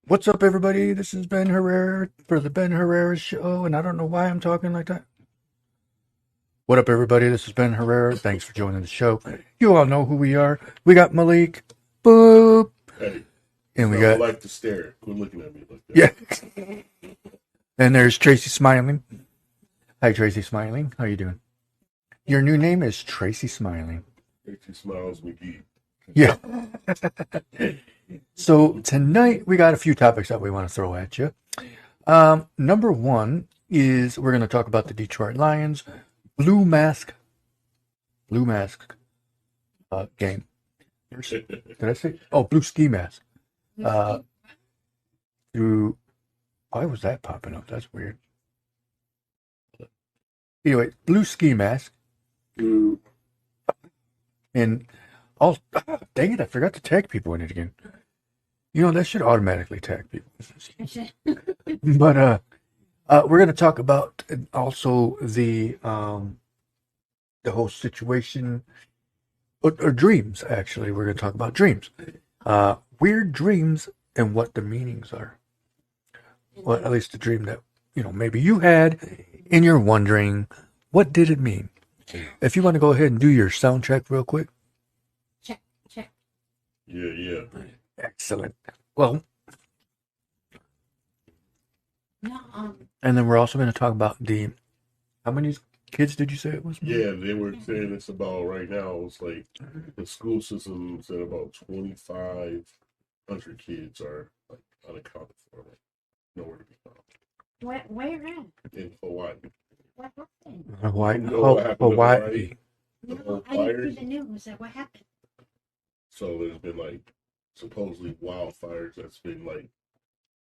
What's up, everybody? This is Ben Herrera for the Ben Herrera Show, and I don't know why I'm talking like that. What up, everybody? This is Ben Herrera. Thanks for joining the show. You all know who we are. We got Malik, boop, Hey, and we I got like to stare. Quit looking at me like that. yeah, and there's Tracy Smiling. Hi, Tracy Smiling. How you doing? Your new name is Tracy Smiling. Tracy Smiles McGee. Yeah. So tonight we got a few topics that we want to throw at you. Number one is we're going to talk about the Detroit Lions blue mask game. Did I say? Oh, blue ski mask. Through why was that popping up? That's weird. Anyway, blue ski mask. Ooh. And oh, dang it, I forgot to tag people in it again. You know, that should automatically tag people. But we're going to talk about also the whole situation or dreams. Actually, we're going to talk about dreams, weird dreams, and what the meanings are. Well, at least the dream that maybe you had, and you're wondering what did it mean. If you want to go ahead and do your sound check real quick. Check. Yeah. Excellent. Well, No, and then we're also going to talk about how many kids did you say it was? Yeah, they were saying it's about right now. It's like the school system said about 2,500 kids are like unaccounted for, like nowhere to be found where at? in Hawaii. What happened? Hawaii. You know what happened in Hawaii? The No, whole I didn't fires. see the news. What happened? So there's been like supposedly wildfires that's been like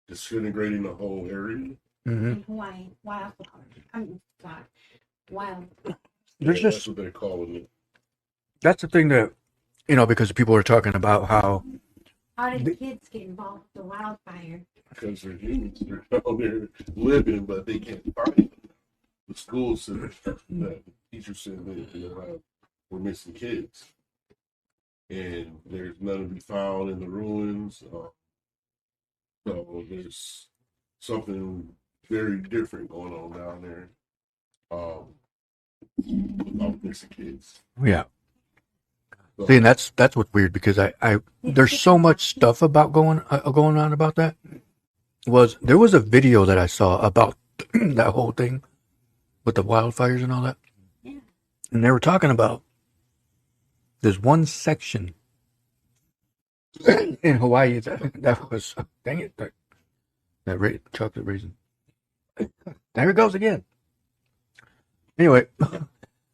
disintegrating the whole area. Mm-hmm. In Hawaii, wildflower. I mean, God, wild. There's Yeah, just that's what they're calling it. that's the thing that because people are talking about how How did the kids get involved with the wildfire? Because they're humans, they're down there living, but they can't find them. The school said that the teacher said that we're missing kids, and there's none to be found in the ruins. So there's something very different going on down there. About missing kids. yeah. So, See, and that's what's weird because I there's so much stuff about going on about that. There was a video that I saw about that whole thing with the wildfires and all that, Yeah. and they were talking about there's one section in Hawaii that was dang it that chocolate raisin. There it goes again. Anyway,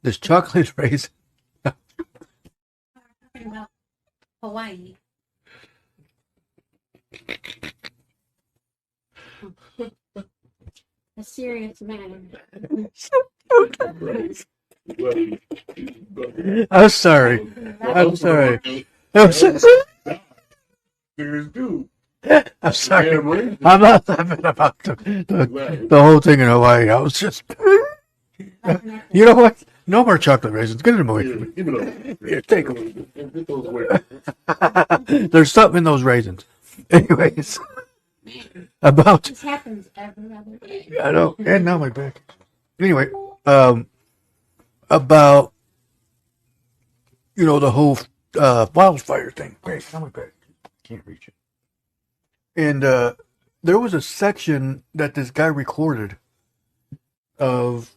this chocolate raisin. Talking about Hawaii. A serious matter. I'm sorry. I'm sorry. I'm sorry. There's dude. I'm sorry. I'm not laughing about the whole thing in Hawaii. I was just, you know what? No more chocolate raisins. Get them away from me. Here, take them. Get those away. There's something in those raisins. Anyways, about This happens every other day. I know, and now my back. Anyway, about the whole wildfire thing. Wait, now my back. Can't reach it. And there was a section that this guy recorded of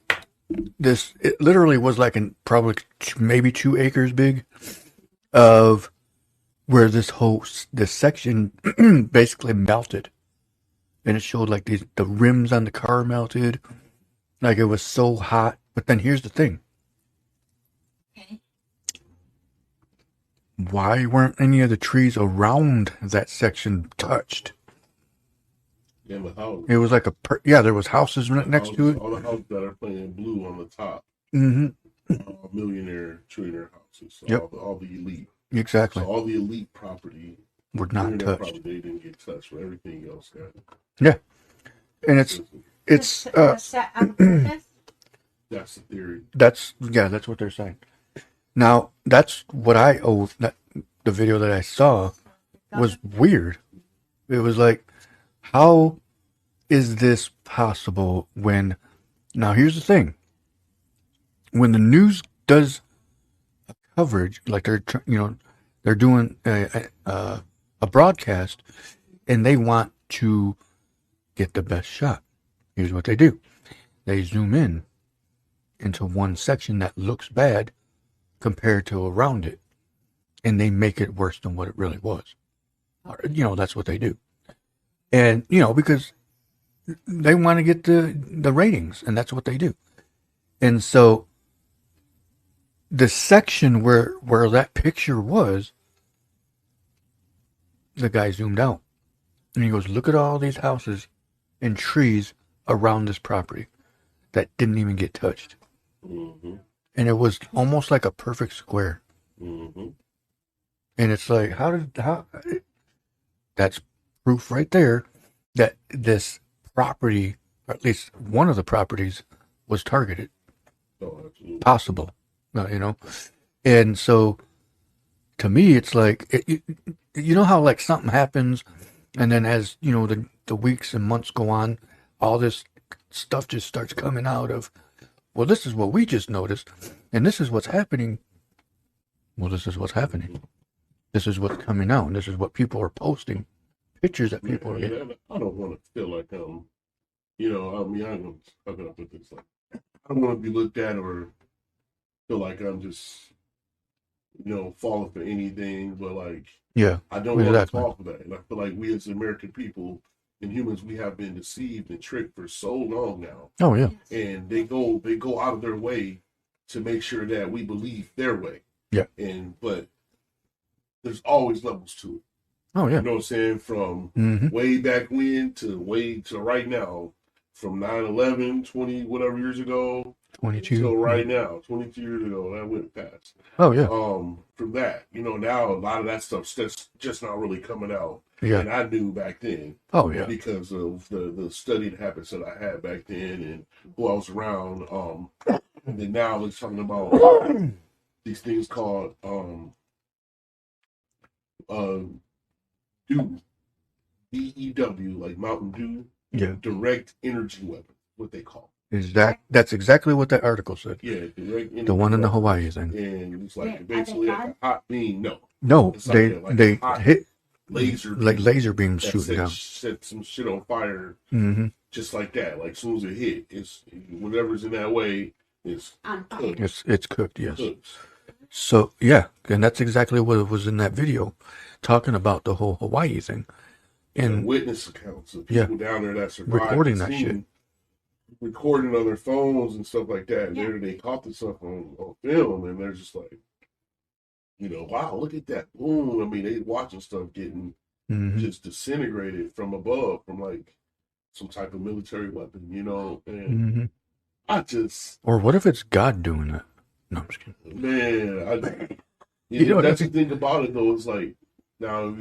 this. It literally was like probably maybe 2 acres big of where this section basically melted, and it showed like the rims on the car melted, like it was so hot. But then here's the thing: Okay. why weren't any of the trees around that section touched? Yeah, the house. It was like there was houses next to it. All the houses that are playing blue on the top. Mm-hmm. Millionaire, trillionaire houses. So Yep. all the elite. Exactly. So all the elite property, Were not millionaire touched. property, they didn't get touched. So everything else got. Yeah. And it's What's that on purpose? That's the theory. that's what they're saying. Now that's what I owe. The video that I saw was weird. It was like How is this possible when, now here's the thing, when the news does coverage, like they're doing a broadcast and they want to get the best shot. Here's what they do. They zoom in into one section that looks bad compared to around it, and they make it worse than what it really was. That's what they do. And, because they want to get the ratings, and that's what they do. And so the section where that picture was, the guy zoomed out. And he goes, look at all these houses and trees around this property that didn't even get touched. Mm-hmm. And it was almost like a perfect square. Mm-hmm. And it's like, that's proof right there that this property, or at least one of the properties, was targeted. Oh, absolutely. Possible, And so, to me, it's like, how like something happens, and then as, the weeks and months go on, all this stuff just starts coming out of, well, this is what we just noticed, and this is what's happening. Well, this is what's happening. This is what's coming out, and this is what people are posting, pictures that people are getting. I don't want to feel like I'm going to put this like, I don't want to be looked at or feel like I'm just, falling for anything, but like, Yeah, I don't want to talk about it. And I feel like we as American people and humans, we have been deceived and tricked for so long now. Oh yeah. And they go out of their way to make sure that we believe their way. Yeah. But there's always levels to it. Oh yeah. You know what I'm saying? From way back when to right now, from 9/11, 20 whatever years ago, 22 till right now, 22 years ago, that went past. Oh yeah. From that, now a lot of that stuff's just not really coming out. Yeah. And I knew back then. Oh yeah. Because of the study habits that I had back then and who I was around. And then now it's talking about these things called DEW, DEW, like Mountain Dew. Yeah. Direct energy weapon, what they call. That's exactly what that article said. Yeah, direct energy. The one in the Hawaii thing. And it's like basically like a hot beam. No, they hit laser beams shooting down. Set some shit on fire. Mm-hmm. Just like that. Like as soon as it hit, it's whatever's in that way is cooked. It's cooked. Yes. So yeah, and that's exactly what was in that video, talking about the whole Hawaii thing, and witness accounts of people down there that survived, recording that shit, recording on their phones and stuff like that. Yeah. They caught this stuff on film, and they're just like, wow, look at that boom. I mean, they watching stuff getting just disintegrated from above, from like some type of military weapon, and I just... Or what if it's God doing that? No, I'm just kidding. Man, that's the thing about it, though. It's like, now,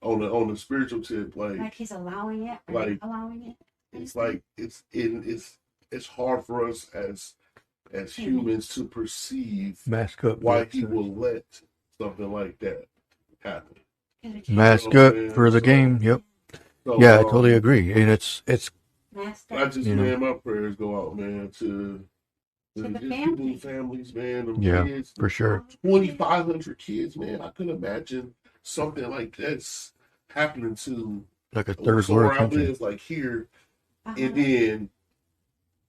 on the spiritual tip, like he's allowing it, allowing it. It's like, it's hard for us as humans to perceive mask up why he will let something like that happen. Mask up for the game. Yep. So, I totally agree, and it's. I just, man, my prayers go out, man, to the families, man. Kids, for sure. 2,500 kids, man. I couldn't imagine something like that's happening to like a third world country. Like here, and then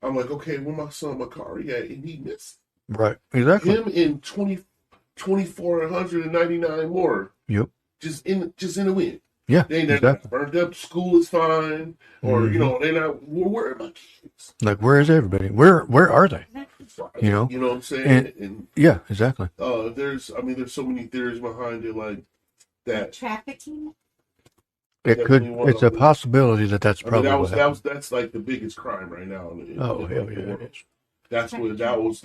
I'm like, okay, well, my son Makari at, and he missed. Right, exactly. Him and 2,499 more. Yep. Just in the wind. Yeah, they ain't exactly. Burned up. School is fine, or they not. Where are my kids? Like, where is everybody? Where are they? You know what I'm saying? And yeah, exactly. There's so many theories behind it, like that trafficking. It could. It's a possibility that's probably that's like the biggest crime right now. Hell yeah! That's what that was.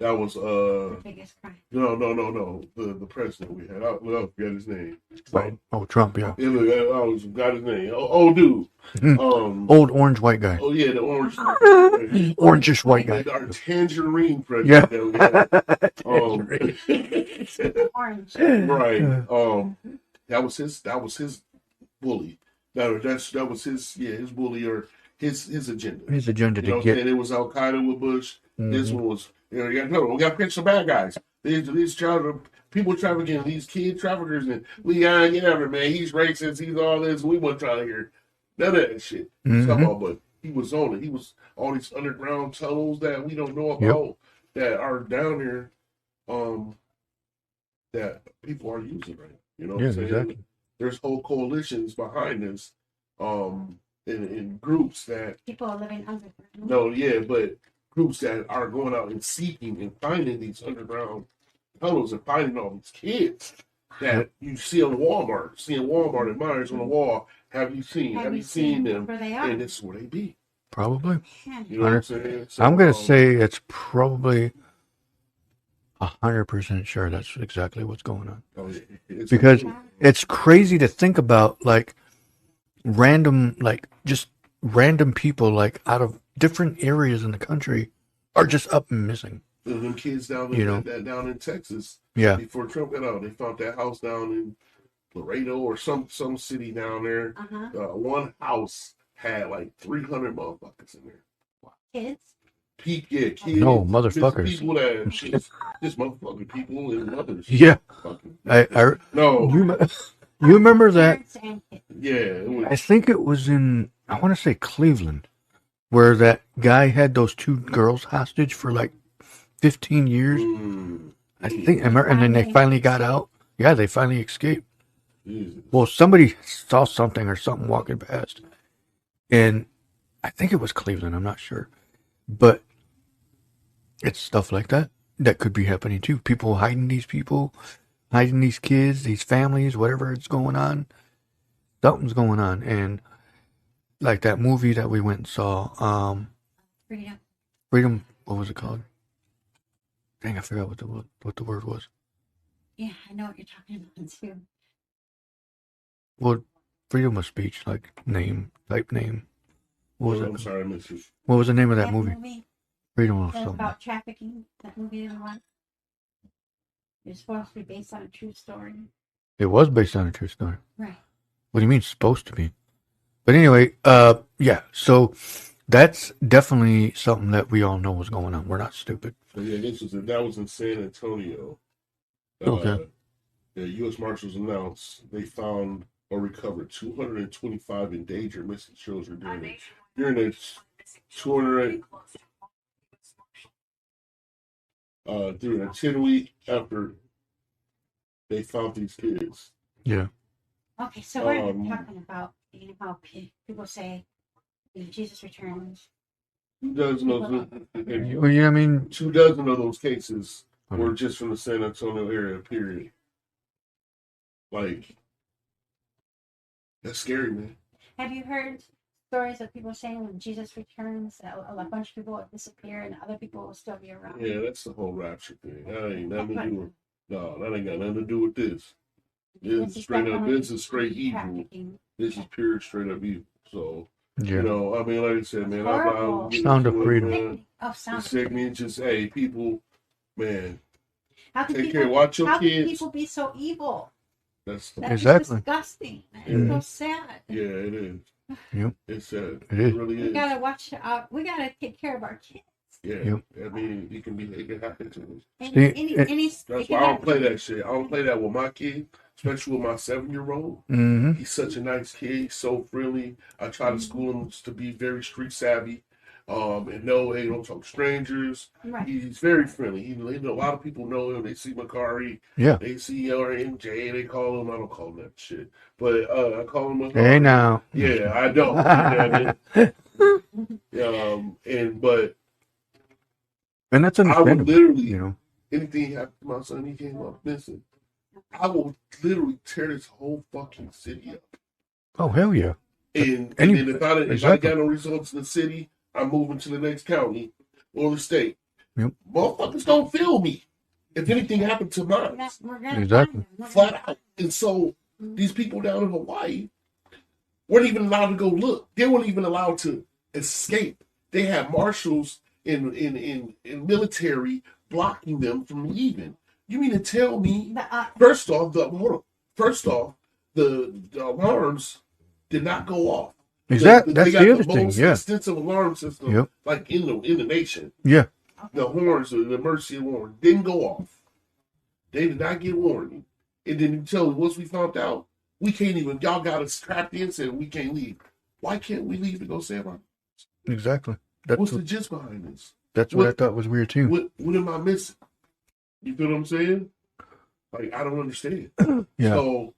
That was the biggest crime. No. The president we had. I forget his name. Trump. Yeah. I always forgot his name. Old dude. Old orange white guy. Oh yeah, the orange. Orangish white guy. Our tangerine president. Yeah. Orange. Right. That was his bully. That was his bully or his agenda. His agenda You know to what I'm get. saying? It was Al Qaeda with Bush. This one was, we got to catch the bad guys. These people trafficking, these kid traffickers, and we gotta get over, man. He's racist, he's all this. We weren't trying to hear none of that shit. But he was on it. He was all these underground tunnels that we don't know about that are down here, that people are using right now. You know what I'm saying? Exactly. There's whole coalitions behind this, in groups that people are living underground. No, yeah, but groups that are going out and seeking and finding these underground tunnels and finding all these kids that you see on Walmart, and Myers on the wall. Have you seen them? Where they are? And this is where they be. Probably. You know what I'm saying? So, I'm gonna say it's probably 100% sure that's exactly what's going on. Because it's crazy to think about, like random people, like out of different areas in the country, are just up and missing. Them kids down in down in Texas, before Trump got out, they found that house down in Laredo or some city down there. One house had like 300 motherfuckers in there. Wow. Kids. Kids. No, motherfuckers. People that just motherfucking people and mothers. Yeah. No. You remember that? Yeah. I think it was in, I want to say Cleveland, where that guy had those two girls hostage for like 15 years. I think, and then they finally got out. Yeah, they finally escaped. Jesus. Well, somebody saw something or something walking past, and I think it was Cleveland. I'm not sure, but it's stuff like that could be happening too. People hiding these kids, these families, whatever is going on. Something's going on, and like that movie that we went and saw, Freedom. What was it called? Dang, I forgot what the word was. Yeah, I know what you're talking about too. Well, freedom of speech, like type name. What was it? I'm sorry, I missed it. What was the name of that movie? Freedom of something. About trafficking. That movie is one. It's supposed to be based on a true story. It was based on a true story. Right. What do you mean supposed to be? But anyway, yeah. So that's definitely something that we all know was going on. We're not stupid. So yeah, that was in San Antonio. Okay. The U.S. Marshals announced they found or recovered 225 endangered missing children during the 10-week after they found these kids. Yeah. Okay, so we're talking about how people say Jesus returns. 2 dozen of those. Well, yeah, I mean, 2 dozen of those cases were just from the San Antonio area. Period. Like, that's scary, man. Have you heard stories of people saying when Jesus returns, a bunch of people will disappear and other people will still be around? Yeah, that's the whole rapture thing. That ain't nothing to do with. No, that ain't got nothing to do with this. This is straight up. This is straight evil. This is pure straight up evil. So, you know, I mean, like I said, man, I'm Sound of freedom. Sound sick me. Just people, man. Take care. Watch your kids. How can people be so evil? That's exactly disgusting. It's so sad. Yeah, it is. Yep. It's sad. It is. Really we is. Gotta watch. We gotta take care of our kids. Yeah. Yep. I mean, it can happen to us. That's why I don't play that shit. I don't play that with my kid, especially with my 7-year-old. Mm-hmm. He's such a nice kid. He's so friendly. I try to school him to be very street savvy. And no, hey, don't talk to strangers. Right. He's very friendly. A lot of people know him. They see Macari. Yeah. They see MJ. They call him. I don't call him that shit, but I call him. Hey, now. Yeah, I don't. And that's understandable. I would literally, you know, anything happened to my son, he came up missing. I will literally tear this whole fucking city up. Oh hell yeah! And then if I got no results in the city, I'm moving to the next county or the state. Yep. Motherfuckers don't feel me. If anything happened to mine, exactly, flat out. And so these people down in Hawaii weren't even allowed to go look. They weren't even allowed to escape. They had marshals in military blocking them from leaving. You mean to tell me? First off, the alarms did not go off. Exactly. That's they got the other thing. most Yeah. extensive alarm system, like in the nation. Yeah. The horns, the emergency alarm, didn't go off. They did not get warning. And then you tell me once we found out, we can't even. Y'all got us trapped in, said we can't leave. Why can't we leave to go save our? Exactly. What's the gist behind this? That's what I thought was weird too. What am I missing? You feel what I'm saying? Like I don't understand. Yeah. So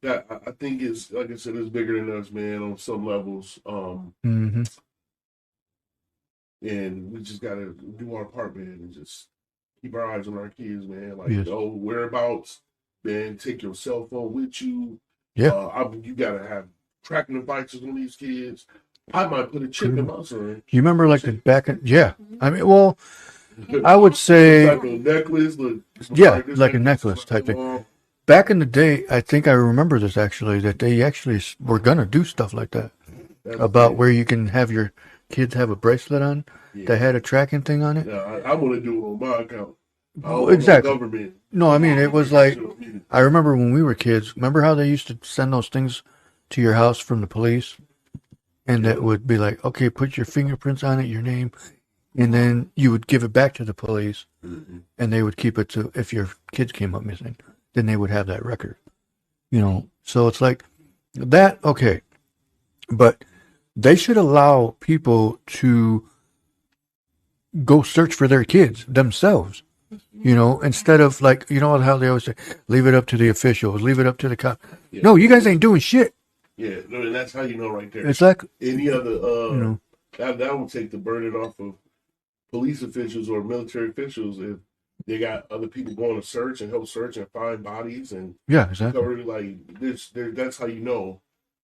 that I think is, like I said, it's bigger than us, man, on some levels. Mm-hmm. And we just gotta do our part, man, and just keep our eyes on our kids, man. Like Yes. no whereabouts, man. Take your cell phone with you. Yeah. You gotta have tracking devices on these kids. I might put a chip in my son. You remember like the back? Yeah. I mean, well, I would say like a necklace. Yeah, like a necklace type thing. Back in the day, I think I remember this actually, that they actually were gonna do stuff like that. About where you can have your kids have a bracelet on that had a tracking thing on it. Yeah, I want to do it on my account. Exactly. Government. No, I mean it was like I remember when we were kids. Remember how they used to send those things to your house from the police, and that would be like, okay, put your fingerprints on it, your name, and then you would give it back to the police, and they would keep it to if your kids came up missing, then they would have that record. You know, so it's like that. Okay, but they should allow people to go search for their kids themselves. You know, instead of like, you know how they always say, leave it up to the officials, leave it up to the cops. Yeah. No, you guys ain't doing shit. Yeah, no, and that's how you know right there. It's like any other, you know, that would take the burden off of police officials or military officials if they got other people going to search and help search and find bodies and exactly. Like this. That's how you know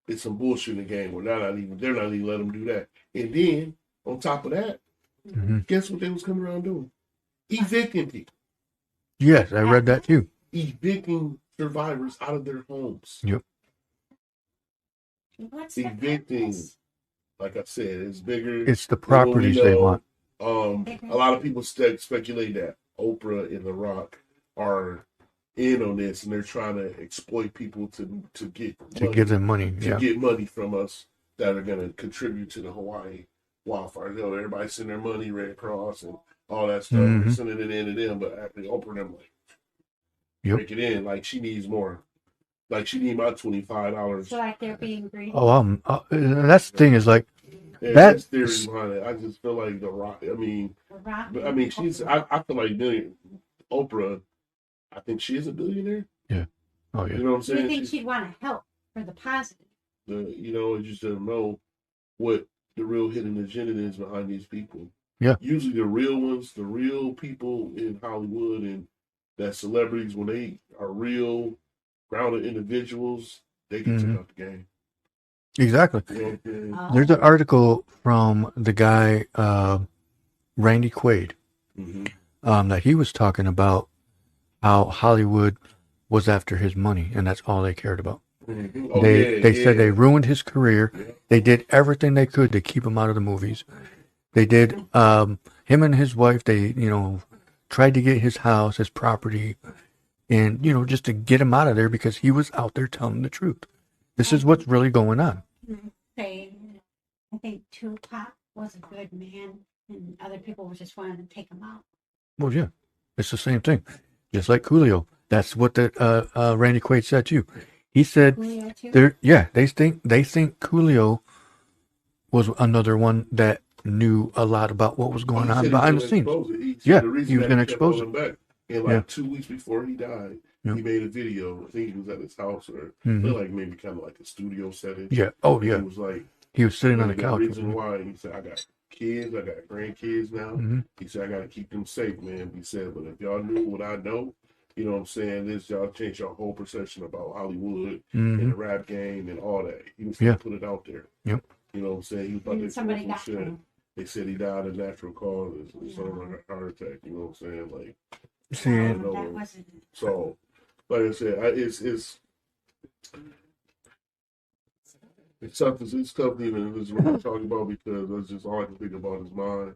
it's some bullshit in the game. They're not even letting them do that. And then on top of that, guess what they was coming around doing? Evicting people. Yes, I read that too. Evicting survivors out of their homes. Yep. What's evicting, like I said, it's bigger. It's the properties they want. A lot of people speculate that Oprah and The Rock are in on this, and they're trying to exploit people to give them money get money from us that are going to contribute to the Hawaii wildfire. You know, everybody send their money, Red Cross and all that stuff, sending it in to them, but actually Oprah and them like break it in like she needs more. Like she need my $25. So like they're being greedy. Oh, that's the thing is like that's theory behind it. I just feel like The Rock. I mean, she's. I feel like Oprah. I think she is a billionaire. Yeah. Oh yeah. You know what I'm saying? You think she'd want to help for the positive? You just don't know what the real hidden agenda is behind these people. Yeah. Usually the real ones, the real people in Hollywood and that celebrities, when they are real grounded individuals, they can take out the game. Exactly. There's an article from the guy Randy Quaid that he was talking about how Hollywood was after his money, and that's all they cared about. They said they ruined his career. They did everything they could to keep him out of the movies. They did him and his wife. They tried to get his house, his property, and just to get him out of there because he was out there telling the truth. This is what's really going on. I think Tupac was a good man, and other people were just wanting to take him out. Well, yeah, it's the same thing. Just like Coolio. That's what the Randy Quaid said too. He said, they think Coolio was another one that knew a lot about what was going on behind the scenes. He was going to expose it. Back. And 2 weeks before he died, he made a video. I think he was at his house or like maybe kind of like a studio setting. Yeah. Oh, yeah. He was like, he was sitting on the couch. The reason why he said, I got kids, I got grandkids now. He said, I got to keep them safe, man. He said, but if y'all knew what I know, you know what I'm saying, this y'all change your whole perception about Hollywood and the rap game and all that. He was going to put it out there. Yep. You know what I'm saying? He was about to somebody got him. They said he died of natural causes, something like a heart attack. You know what I'm saying? Like, so, like I said, it's tough. It's tough even just really talking about because that's just all I can think about is mine,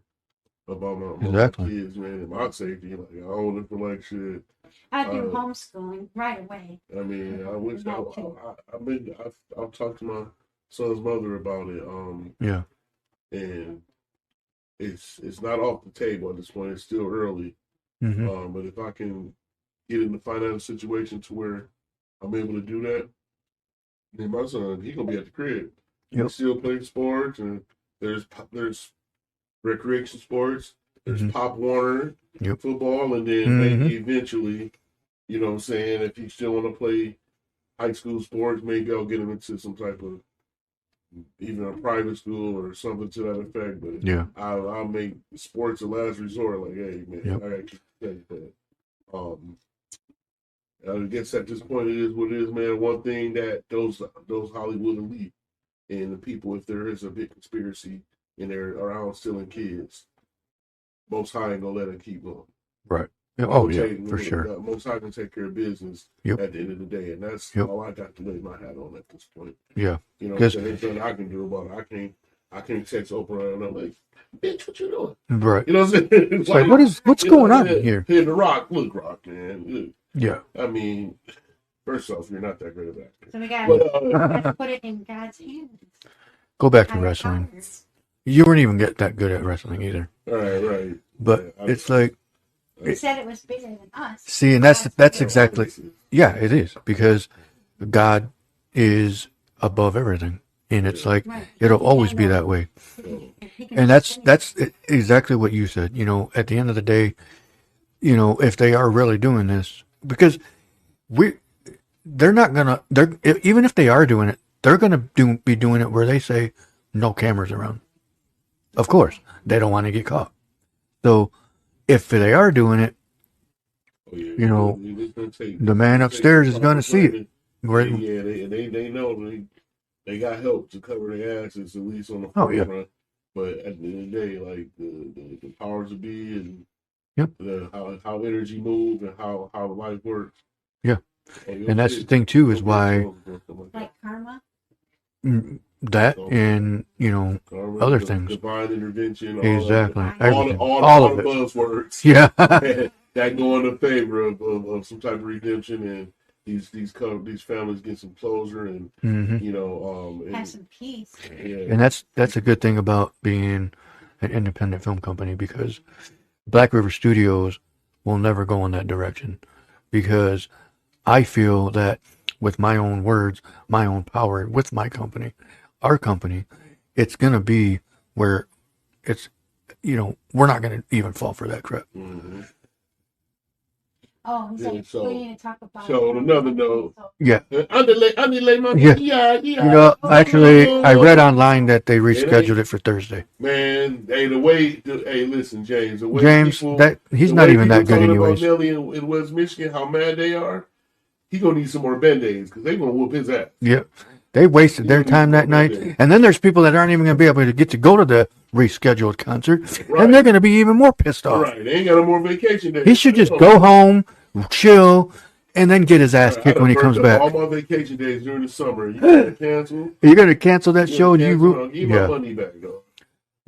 about my kids, man, and my safety. Like I don't feel like shit. I do homeschooling right away. I mean, I wish I've talked to son's mother about it. Yeah. And it's not off the table at this point. It's still early. Mm-hmm. But if I can get in the financial situation to where I'm able to do that, then my son, he gonna be at the crib. He Yep. still play sports, and there's recreation sports. There's Mm-hmm. Pop Warner Yep. football, and then Mm-hmm. maybe eventually, you know what I'm saying, if he still want to play high school sports, maybe I'll get him into some type of even a private school or something to that effect. But Yeah. I'll make sports a last resort. Like, hey man, Yep. I gotta keep playing that. I guess at this point it is what it is, man. One thing that those Hollywood elite and the people, if there is a big conspiracy and they're around stealing kids, Most High ain't gonna let it keep going. Right. Oh yeah, for sure. Most High can take care of business Yep. at the end of the day, and that's Yep. all I got to lay my hat on at this point. Yeah. You know, Because there's nothing I can do about it. I can't text Oprah and I'm like, bitch, what you doing? right. You know what I'm saying? It's like what's going on here? Here, The Rock, look, Rock, man. Look. Yeah. I mean, first off, you're not that great of an actor. So we got But, to put it in God's hands. Go back to Higher wrestling. powers. You weren't even that good at wrestling either. right. But Yeah, it's like, He said it was bigger than us. see, and that's exactly, yeah, it is, because God is above everything, and it's like Right. it'll always be that way. He can And finish. that's exactly what you said. You know, at the end of the day, you know, if they are really doing this, because they're not gonna, even if they are doing it, they're gonna be doing it where they say no cameras around. Of course, they don't want to get caught. So if they are doing it, you know, the man upstairs is going to see it. Right? Yeah, they know they got help to cover their asses, at least on the Oh, yeah. forefront. But at the end of the day, like the powers that be and Yep. how energy moves and how life works. Yeah. And that's the thing too, is why Like karma. that and, you know, Karma, other things. divine intervention, exactly. All Everything. all of the it. buzzwords. Yeah. That go in favor of some type of redemption, and these families get some closure, and hmm you know, Have some peace. yeah. And that's a good thing about being an independent film company, because Black River Studios will never go in that direction, because I feel that with my own words, my own power, with my company, our company, it's going to be where it's, you know, we're not going to even fall for that crap. Mm-hmm. Oh, he's Yeah, like, so- we need to talk about so on another note- Yeah. Underlay my Yeah. You You know, actually, I read online that they rescheduled it for Thursday. Man, hey, hey, listen, James. The way James, people, he's the not way even that people good talking about anyways. Nelly in West Michigan, how mad they are. He gonna need some more Band-Aids because they gonna whoop his ass. Yeah. They wasted their time that night. And then there's people that aren't even going to be able to get to go to the rescheduled concert. Right. And they're going to be even more pissed off. Right, they ain't got no more vacation days. He should just go home, chill, and then get his ass kicked when he comes back. All my vacation days during the summer. You gotta cancel. You're going to cancel that show? Give my money back, though.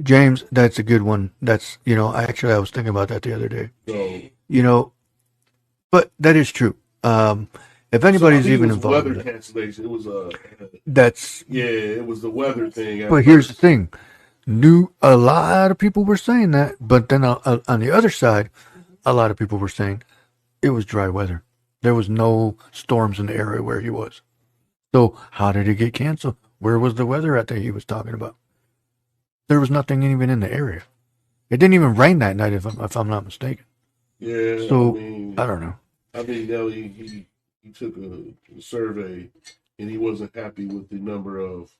James, that's a good one. That's, you know, I was thinking about that the other day. So, You know, but that is true. If anybody's even involved weather in it, cancellation. It was that's, it was the weather thing. but here's the thing. A lot of people were saying that, but then on the other side, a lot of people were saying it was dry weather. There was no storms in the area where he was. So how did it get canceled? Where was the weather at that he was talking about? There was nothing even in the area. It didn't even rain that night, if I'm not mistaken. Yeah. So I I don't know. mean, Nelly, he took a survey, and he wasn't happy with the number of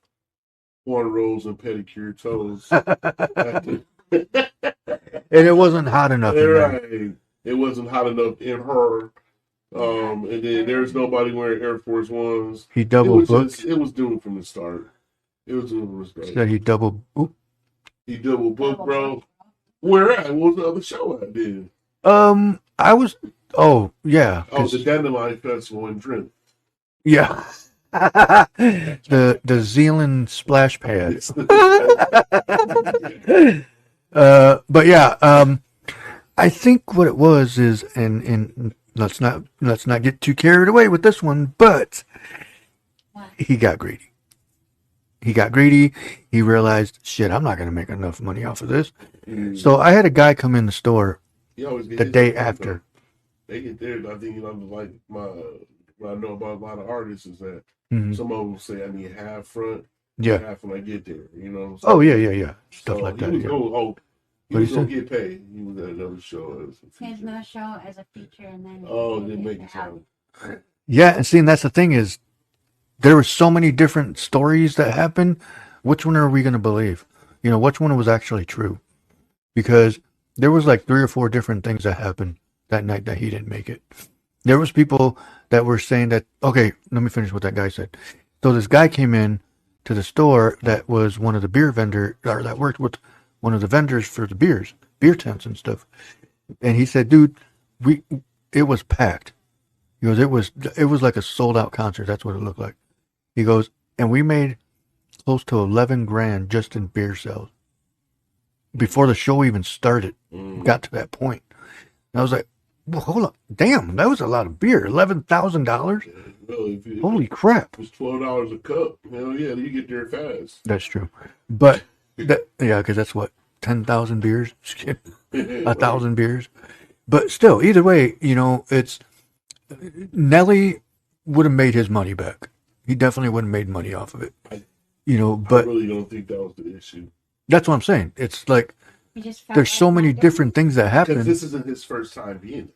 cornrows and pedicure toes. And it wasn't hot enough. In there. Right. It wasn't hot enough in her. And then there's nobody wearing Air Force Ones. He double booked. It was doomed from the start. It was doomed from the start. Said he double. Oop. He double booked, bro. Where at? What was the other show I did? I was. Oh yeah. Oh, the Dandelion Festival in Trent. Yeah. the Zealand splash pads. But yeah, I think what it was is, and let's not get too carried away with this one, but he got greedy. he got greedy. He realized, shit, I'm not going to make enough money off of this. Mm. So I had a guy come in the store He always get the his day stuff after. though. They get there. I think like what I know about a lot of artists is that Mhm. some of them say I need half front, Yeah. half when I get there. You know. Oh, yeah. Stuff So like he that. was Yeah. he What'd was he gonna say? get paid. He was at another show as a He has feature. no show as a feature, and then Then make it sound. Yeah, and see, and that's the thing is, there were so many different stories that happened. Which one are we going to believe? You know, which one was actually true? Because there was like 3 or 4 different things that happened that night that he didn't make it. There was people that were saying that, okay, let me finish what that guy said. So this guy came in to the store that was one of the beer vendor, or that worked with one of the vendors for the beer tents and stuff. And he said, dude, it was packed. He goes, it was like a sold out concert. That's what it looked like. He goes, and we made close to 11 grand just in beer sales before the show even started. Got to that point. And I was like, well, hold on, damn, that was a lot of beer. $11,000. Holy crap! It's $12 a cup. Hell yeah, you get there fast. That's true, but because that's what 10,000 beers, 1,000 beers. But still, either way, you know, it's Nelly would have made his money back. He definitely would have made money off of it. You know, but I really don't think that was the issue. That's what I'm saying. It's like there's like so many different things that happen. Because this isn't his first time being there.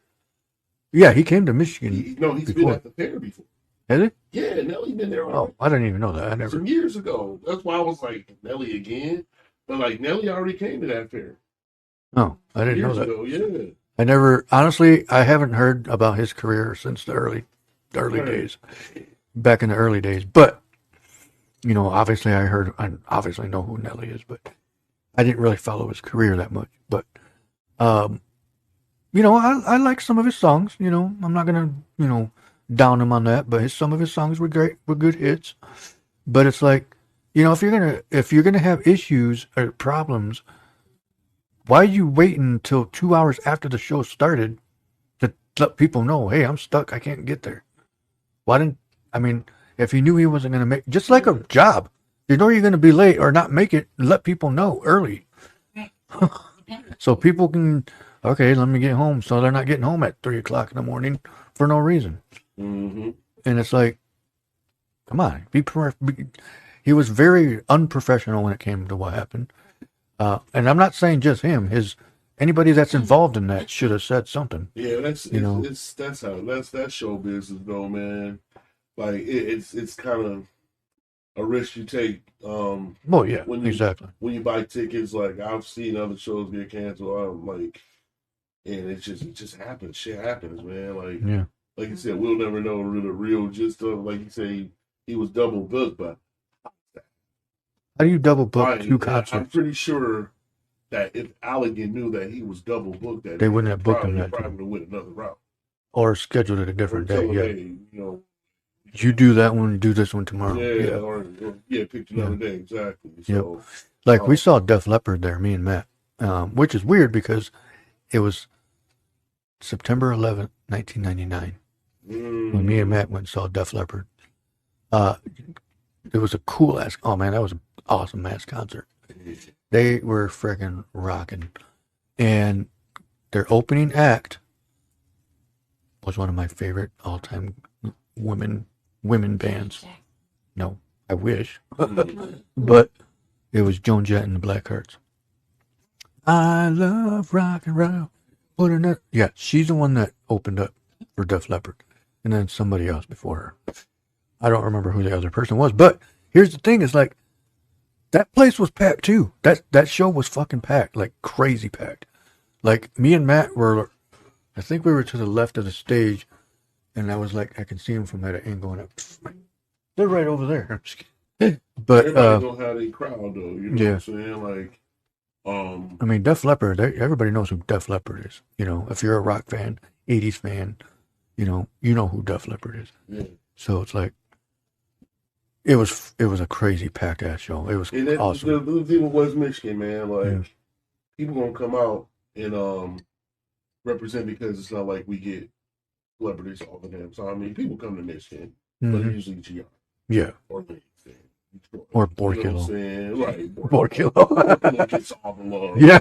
Yeah, he came to Michigan. He's before. Been at the fair before. Has he? Yeah, Nelly been there. Oh, I didn't even know that. Some years ago. That's why I was like, Nelly again. But like Nelly already came to that fair. Oh, I didn't know that. Ago, yeah. I never, honestly, I haven't heard about his career since the early days, back in the early days. But you know, obviously, I obviously know who Nelly is, but I didn't really follow his career that much. But you know, I like some of his songs. You know, I'm not gonna down him on that, but some of his songs were good hits. But it's like, you know, if you're gonna have issues or problems, why are you waiting until 2 hours after the show started to let people know, hey, I'm stuck, I can't get there? If he knew he wasn't gonna make, just like a job, you know you're gonna be late or not make it, let people know early. So people can, okay, let me get home. So they're not getting home at 3:00 in the morning for no reason. Mm-hmm. And it's like, come on, he was very unprofessional when it came to what happened. And I'm not saying just him. Anybody that's involved in that should have said something. Yeah, that's show business though, man. Like it's kind of a risk you take. Well, yeah, exactly. When you buy tickets, like I've seen other shows get canceled, and it just happens. Shit happens, man. Like, yeah. Like you said, we'll never know the real gist of. Like you say, he was double booked, but how do you double book 2 concerts? I'm pretty sure that if Allegan knew that he was double booked, that they wouldn't have booked him that probably would have went another route or scheduled it a different day. Yeah, you know, you do that one, do this one tomorrow. Yeah, or pick another day exactly. So, like we saw Def Leppard there, me and Matt, which is weird because it was September 11th, 1999, when me and Matt went and saw Def Leppard. It was a cool ass. Oh man, that was an awesome ass concert. They were freaking rocking, and their opening act was one of my favorite all-time women bands. No, I wish, but it was Joan Jett and the Blackhearts. I love rock and roll. Yeah, she's the one that opened up for Def Leppard, and then somebody else before her. I don't remember who the other person was, but here's the thing: is like that place was packed too. That show was fucking packed, like crazy packed. Like me and Matt were, I think we were to the left of the stage, and I was like, I can see them from that angle, and they're right over there. But everybody don't have a crowd though. You know what I'm saying? Like, I mean, Def Leppard. Everybody knows who Def Leppard is. You know, if you're a rock fan, '80s fan, you know who Def Leppard is. Yeah. So it's like, it was a crazy packed ass show. It was awesome. The thing with West Michigan, man, like people gonna come out and represent, because it's not like we get celebrities all the damn time. I mean, people come to Michigan, but usually GR. Yeah. Or Detroit. Or You know what I'm Borkilo. saying? Right. Borkilo. Borkilo gets all the love. Yeah.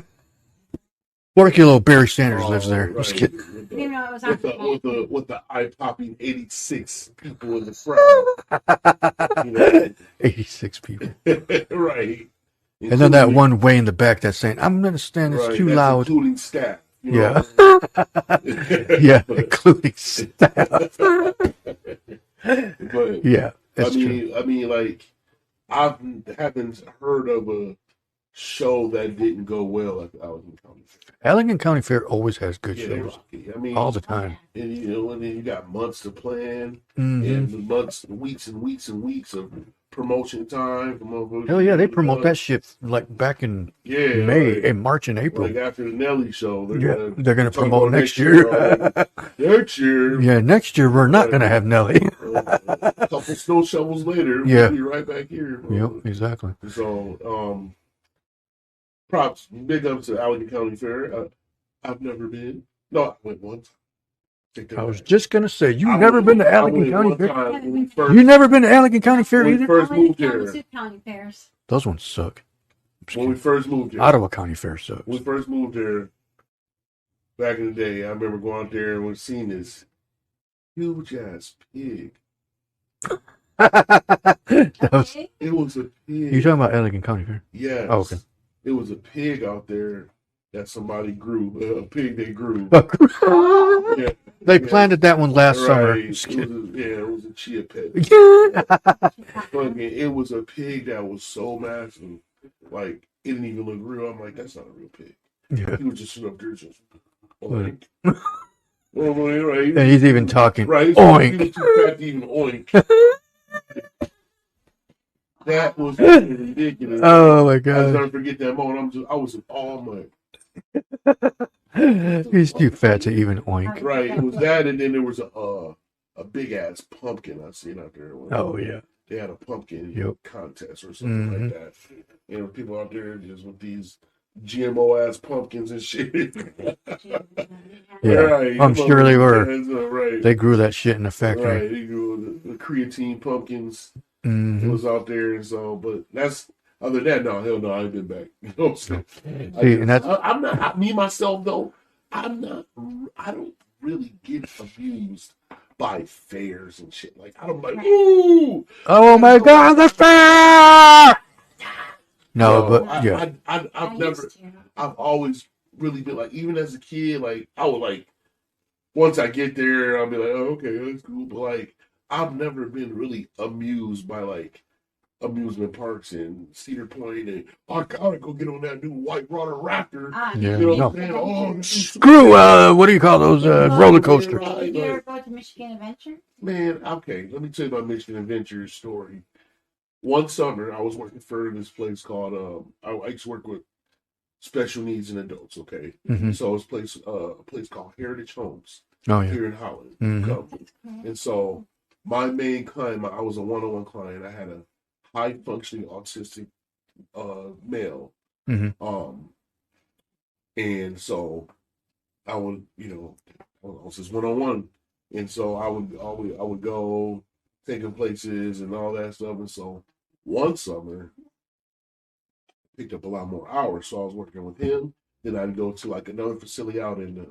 Borkilo, Barry Sanders lives there. Right. Just kidding. You know, it was on With the eye-popping 86 people in the crowd. You know? 86 people. Right. And then that one way in the back that's saying, I'm going to stand, it's too that's loud. including staff. You Yeah. know? Yeah, including staff. But Yeah, that's true. I mean, like, I haven't heard of a show that didn't go well at the Allegheny County Fair. Allegheny County Fair always has good Yeah, shows. I mean, All the time. and you know, and then you got months to plan, Mhm. and months, weeks and weeks and weeks of promotion time. Hell yeah, they promote that shit like back in May, like, in March and April. like after the Nelly show. They're gonna talk promote about next year. Next year. Yeah, next year we're not gonna have Nelly. A couple snow shovels later, Yeah. we'll be right back here. Yep, exactly. So, props, big up to Allegheny County Fair. I've never been. No, I went once. I was just gonna say, you've never been to Allegheny County Fair? Fair? You never been to Allegheny County Fair When we either? first moved Kalamazoo here. County fairs. Those ones suck. When we first moved here. Ottawa County Fair sucks. When we first moved here, back in the day, I remember going out there and seeing this huge ass pig. That was, Okay. It was a pig. you talking about Allegheny County Fair? Yes. Oh, okay. It was a pig out there that somebody grew. A pig they grew. Yeah. They planted that one last summer. Right. Just kidding. It was a chia pet. It was a pig that was so massive, like it didn't even look real. I'm like, that's not a real pig. Yeah. He was just up there, just Right. oink. Right. And he's even talking. Right. He Oink. was too fat to even oink. That was ridiculous. Oh my I god. never forget that moment. I was in awe. I'm like, He's too fat to even oink. right. It was that, and then there was a big ass pumpkin I seen out there. Oh yeah. They had a pumpkin Yep. contest or something like that. You know, people out there just with these GMO ass pumpkins and shit. Yeah. Right. I'm sure they were. Right. They grew that shit in the factory. Right. They grew the creatine pumpkins. It Mhm. was out there, and so, but that's other than that. No, hell no, I ain't been back. You know what I'm saying? See, and that's I'm not me myself though. I'm not. I don't really get amused by fairs and shit. Like I don't like. Ooh. oh my god, the fair! No, but I, yeah. I've never. I've always really been like, even as a kid, like I would like. Once I get there, I'll be like, oh, okay, that's cool. But like, I've never been really amused by like amusement parks in Cedar Point, and I gotta go get on that new White Water Raptor. Yeah, You know no. what I'm saying? Oh, this is so Screw, cool. what do you call those, roller coasters? Right, Did you ever like, go to Michigan Adventure? man, okay, let me tell you my Michigan Adventure story. One summer, I was working for this place called, I used to work with special needs and adults, okay? Mm-hmm. So it's a place called Heritage Homes Oh, yeah. here in Holland. Mhm. Company. And so my main client, I was a one-on-one client. I had a high-functioning autistic male. Mhm. And so I would, I was just one-on-one. And so I would go taking places and all that stuff. And so one summer, I picked up a lot more hours. So I was working with him. Then I'd go to like another facility out in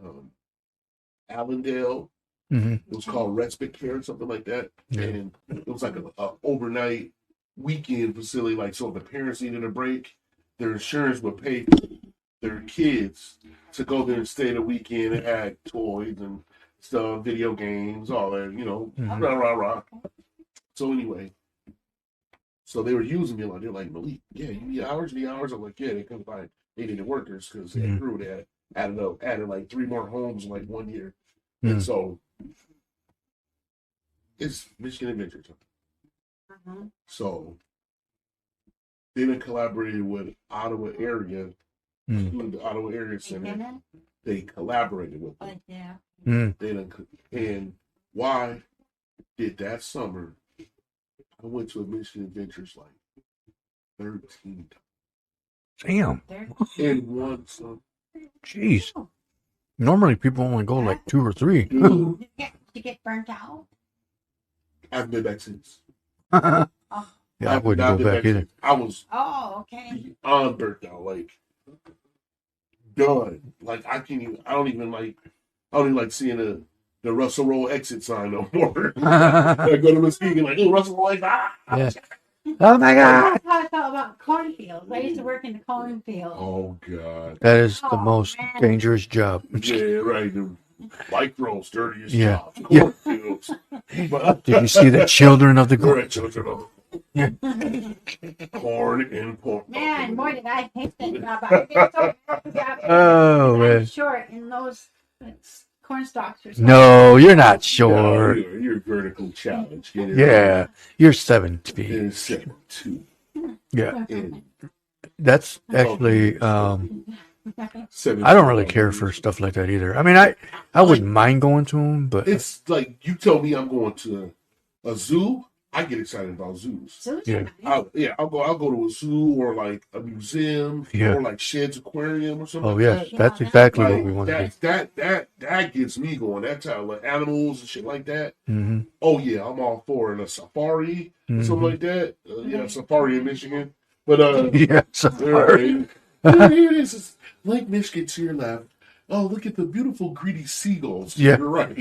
Allendale. Mm-hmm. It was called Respite Care or something like that. Yeah. And it was like a overnight weekend facility. Like, so if the parents needed a break, their insurance would pay their kids to go there and stay the weekend and had toys and stuff, video games, all that, Mhm. rah, rah, rah. So anyway, so they were using me like, they're like, Malik, yeah, you need hours, I'm like, yeah, they couldn't find, they needed workers because they Mhm. grew, they had added like 3 more homes in like 1 year. Mhm. And so it's Michigan Adventure time. So then I collaborated with Ottawa area, the Ottawa area center. They collaborated with them. Yeah. And why did that summer I went to a Michigan Adventures like 13 Damn. times in one summer. Jeez. Normally people only go like 2 or 3. Dude, You get burnt out? I haven't been back since. Yeah, Yeah, I wouldn't go back either. I was okay. on burnt out, like done. Like I don't even like seeing the Russell Roll exit sign no more. I go to Muskegon like, oh, Russell Roll, Yeah. Oh my God! That's how I felt about cornfields. I used to work in the cornfield. Oh God, that is the most dangerous job. Yeah, right. The bike rolls, dirtiest Yeah. job. Cornfields. But, Did you see the children of the right, children of Yeah. corn and pork. Man, boy, did I hate that job. I did so bad. Oh I'm man! short in those corn stalks or something. No, you're not No, sure. you're vertical challenge. Yeah, you're 7 feet. It's 7'2". Yeah, And that's actually. 7 I don't really care for stuff like that either. I mean, I wouldn't mind going to them, but It's like you tell me I'm going to a zoo. I get excited about zoos. Yeah. I'll go to a zoo or like a museum Yeah. or like Shed's Aquarium or something. oh like yes, that. that's exactly Like, what we want to do. that gets me going. That's how like animals and shit like that. Mm-hmm. Oh yeah, I'm all for it. A safari or Mm-hmm. something like that. Safari in Michigan. But Yeah, sorry. here it is. It's Lake Michigan to your left. Oh, look at the beautiful greedy seagulls. Yeah. You're right.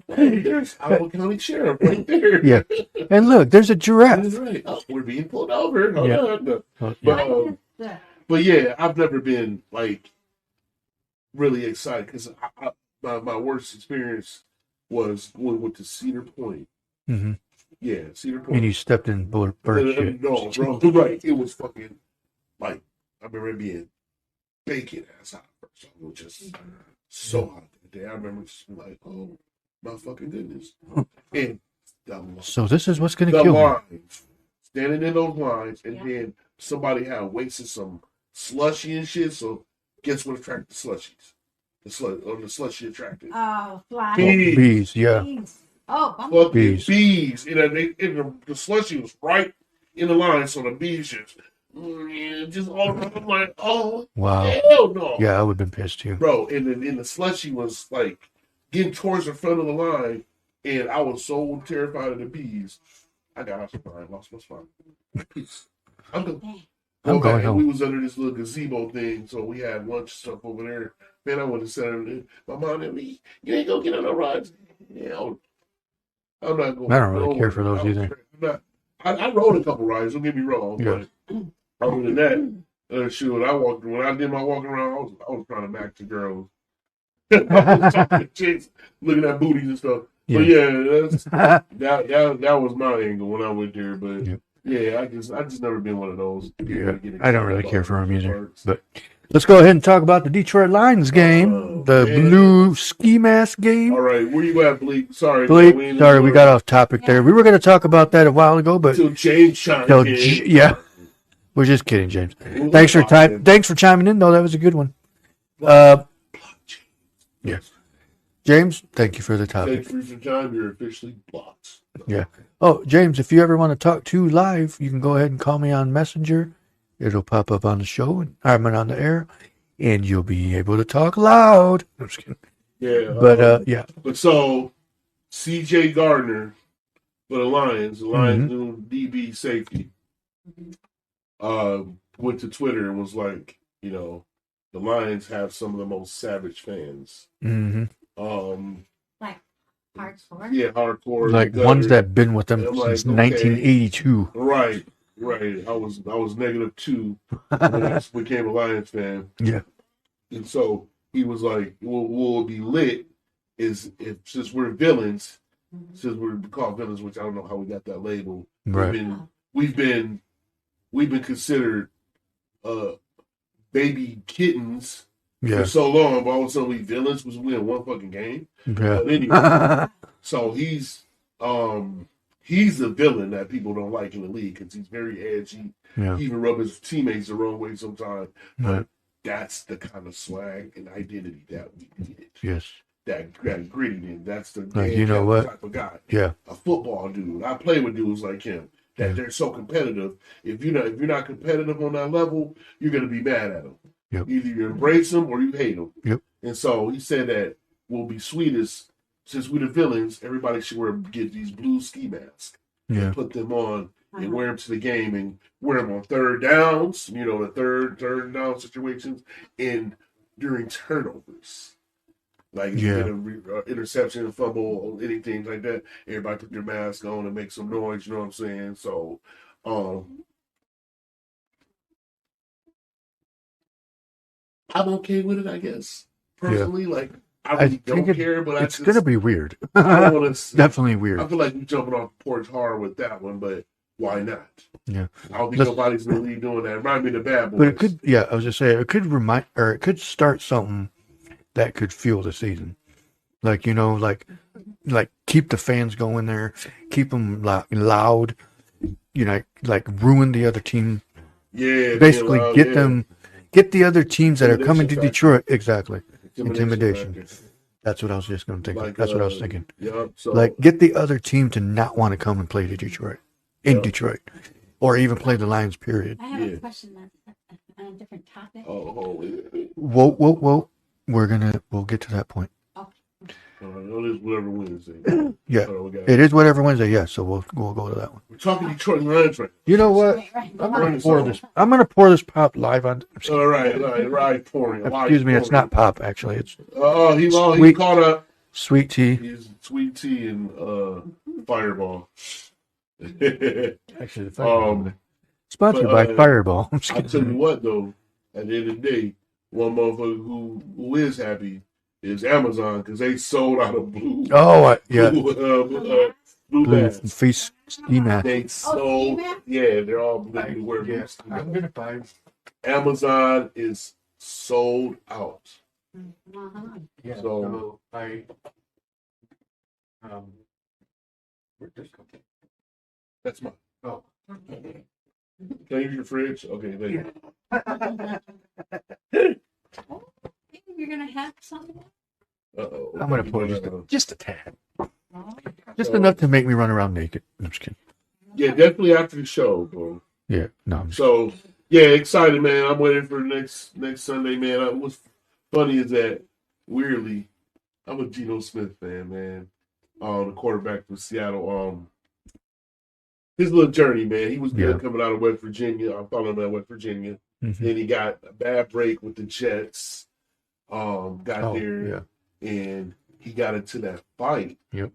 Hey, there's Iowa County Sheriff right there. Yeah. And look, there's a giraffe. That's right. Oh, we're being pulled over. Hold Yeah. on. Oh, yeah. But yeah, I've never been like really excited because my worst experience was when we went to Cedar Point. Mm-hmm. Yeah, Cedar Point. And you stepped in bird shit. No, bro, right. It was fucking like I remember it being bacon ass hot. So it was just so hot that day. I remember just like, oh my fucking goodness. And So this is what's gonna the kill me. lines, standing in those lines, and then somebody had wasted some slushy and shit. So guess what attracted the slushies? The slushy attracted Oh, flies. Bees, yeah. Bees. Oh, fucking Bees. bees. And the slushy was right in the line, so the bees just all around. I'm like, oh Wow. hell no. Yeah, I would have been pissed too. Bro, and the slushy was like getting towards the front of the line, and I was so terrified of the bees. I got off the line, lost my spot. I'm going. I'm going home. We was under this little gazebo thing, so we had lunch stuff over there. Man, I would have said, my mom and me, you ain't gonna get on the rides. Hell, I'm not going. I don't really care for those either. I rode a couple rides. Don't get me wrong, Yeah. but other than that, shoot, when I did my walking around, I was trying to match the girls. I was talking to chicks, looking at booties and stuff. Yeah. But yeah, that was my angle when I went there. But Yeah. yeah, I just never been one of those. Yeah, I don't really care for them either. But let's go ahead and talk about the Detroit Lions game, the man. blue ski mask game. All right, where you at, Bleak? Sorry, Blake, man, sorry, we got off topic there. We were going to talk about that a while ago, but Till James chimed no, in. yeah, we're just kidding, James. We'll Thanks for talk, time. man. Thanks for chiming in, though. That was a good one. Yeah, James, thank you for the topic. Thanks for your time. You're officially blocked. Yeah. Oh, James, if you ever want to talk to live, you can go ahead and call me on Messenger. It'll pop up on the show, and I'm on the air, and you'll be able to talk loud. I'm just kidding. Yeah, But yeah. But so, C.J. Gardner for the Lions new DB safety, went to Twitter and was like, the Lions have some of the most savage fans. Mm-hmm. like hardcore. Yeah, hardcore. Like ones that been with them I'm since like, okay. 1982. Right. I was -2 when I became a Lions fan. Yeah. And so he was like, what will be lit is since we're villains, since we're called villains, which I don't know how we got that label. Right. We've been considered baby kittens Yeah. for so long, but all of a sudden we villains was winning one fucking game. Yeah. But anyway, so he's a villain that people don't like in the league because he's very edgy. Yeah. He even rub his teammates the wrong way sometimes. Right. That's the kind of swag and identity that we needed. Yes. That grittiness. That's the Like, you know what? type of guy. Yeah. A football dude. I play with dudes like him that they're so competitive. If you're not competitive on that level, you're gonna be mad at them. Yep. Either you embrace them or you hate them. Yep. And so he said that will be sweetest since we're the villains. Everybody should get these blue ski masks. Yeah. And put them on and wear them to the game and wear them on third downs, the third down situations, and during turnovers. Like if you get a interception, a fumble, or anything like that, everybody put their mask on and make some noise. You know what I'm saying? So, I'm okay with it, I guess. Personally, like I really don't care, but it's gonna be weird. I don't want to. Definitely weird. I feel like we're jumping off the porch hard with that one, but why not? Yeah, I don't think nobody's in the league doing that. Remind me of the Bad Boys. But it could, I was just saying, it could remind, or it could start something that could fuel the season. Like, like keep the fans going there, keep them loud, like ruin the other team. Yeah. Basically get the other teams that are coming to Detroit. Exactly. Intimidation. That's what I was just going to think. Like, that's what I was thinking. Yeah. So, like, get the other team to not want to come and play to Detroit, Detroit, or even play the Lions, period. I have a question on a different topic. Whoa. We'll get to that point. It is whatever Wednesday. Yeah, it is whatever Wednesday. Yeah, so we'll go to that one. We're talking Detroit Lions right now. You know what? Right. I'm gonna pour this pop live on. All right, pouring. Excuse me, it's not pop actually. It's he caught up. Sweet tea. He's sweet tea and Fireball. Actually, sponsored by Fireball. I'll tell you what though. At the end of the day, one motherfucker who is happy is Amazon because they sold out of blue. Oh, yeah. Blue masks. Face ski mask. They sold. They're all blue. Yes, I'm gonna buy. Amazon is sold out. Yeah. So I where'd this come from? That's mine. Oh. Can I use your fridge? Okay, thank you. You're gonna have something. Uh-oh. I'm gonna pour just a tad, just enough to make me run around naked. I'm just kidding. Yeah, definitely after the show, bro. Yeah, no. So excited, man. I'm waiting for next Sunday, man. What's funny is that weirdly, I'm a Geno Smith fan, man. The quarterback for Seattle. His little journey, man. He was good coming out of West Virginia. I'm following him at West Virginia. Mm-hmm. Then he got a bad break with the Jets. There and he got into that fight. Yep.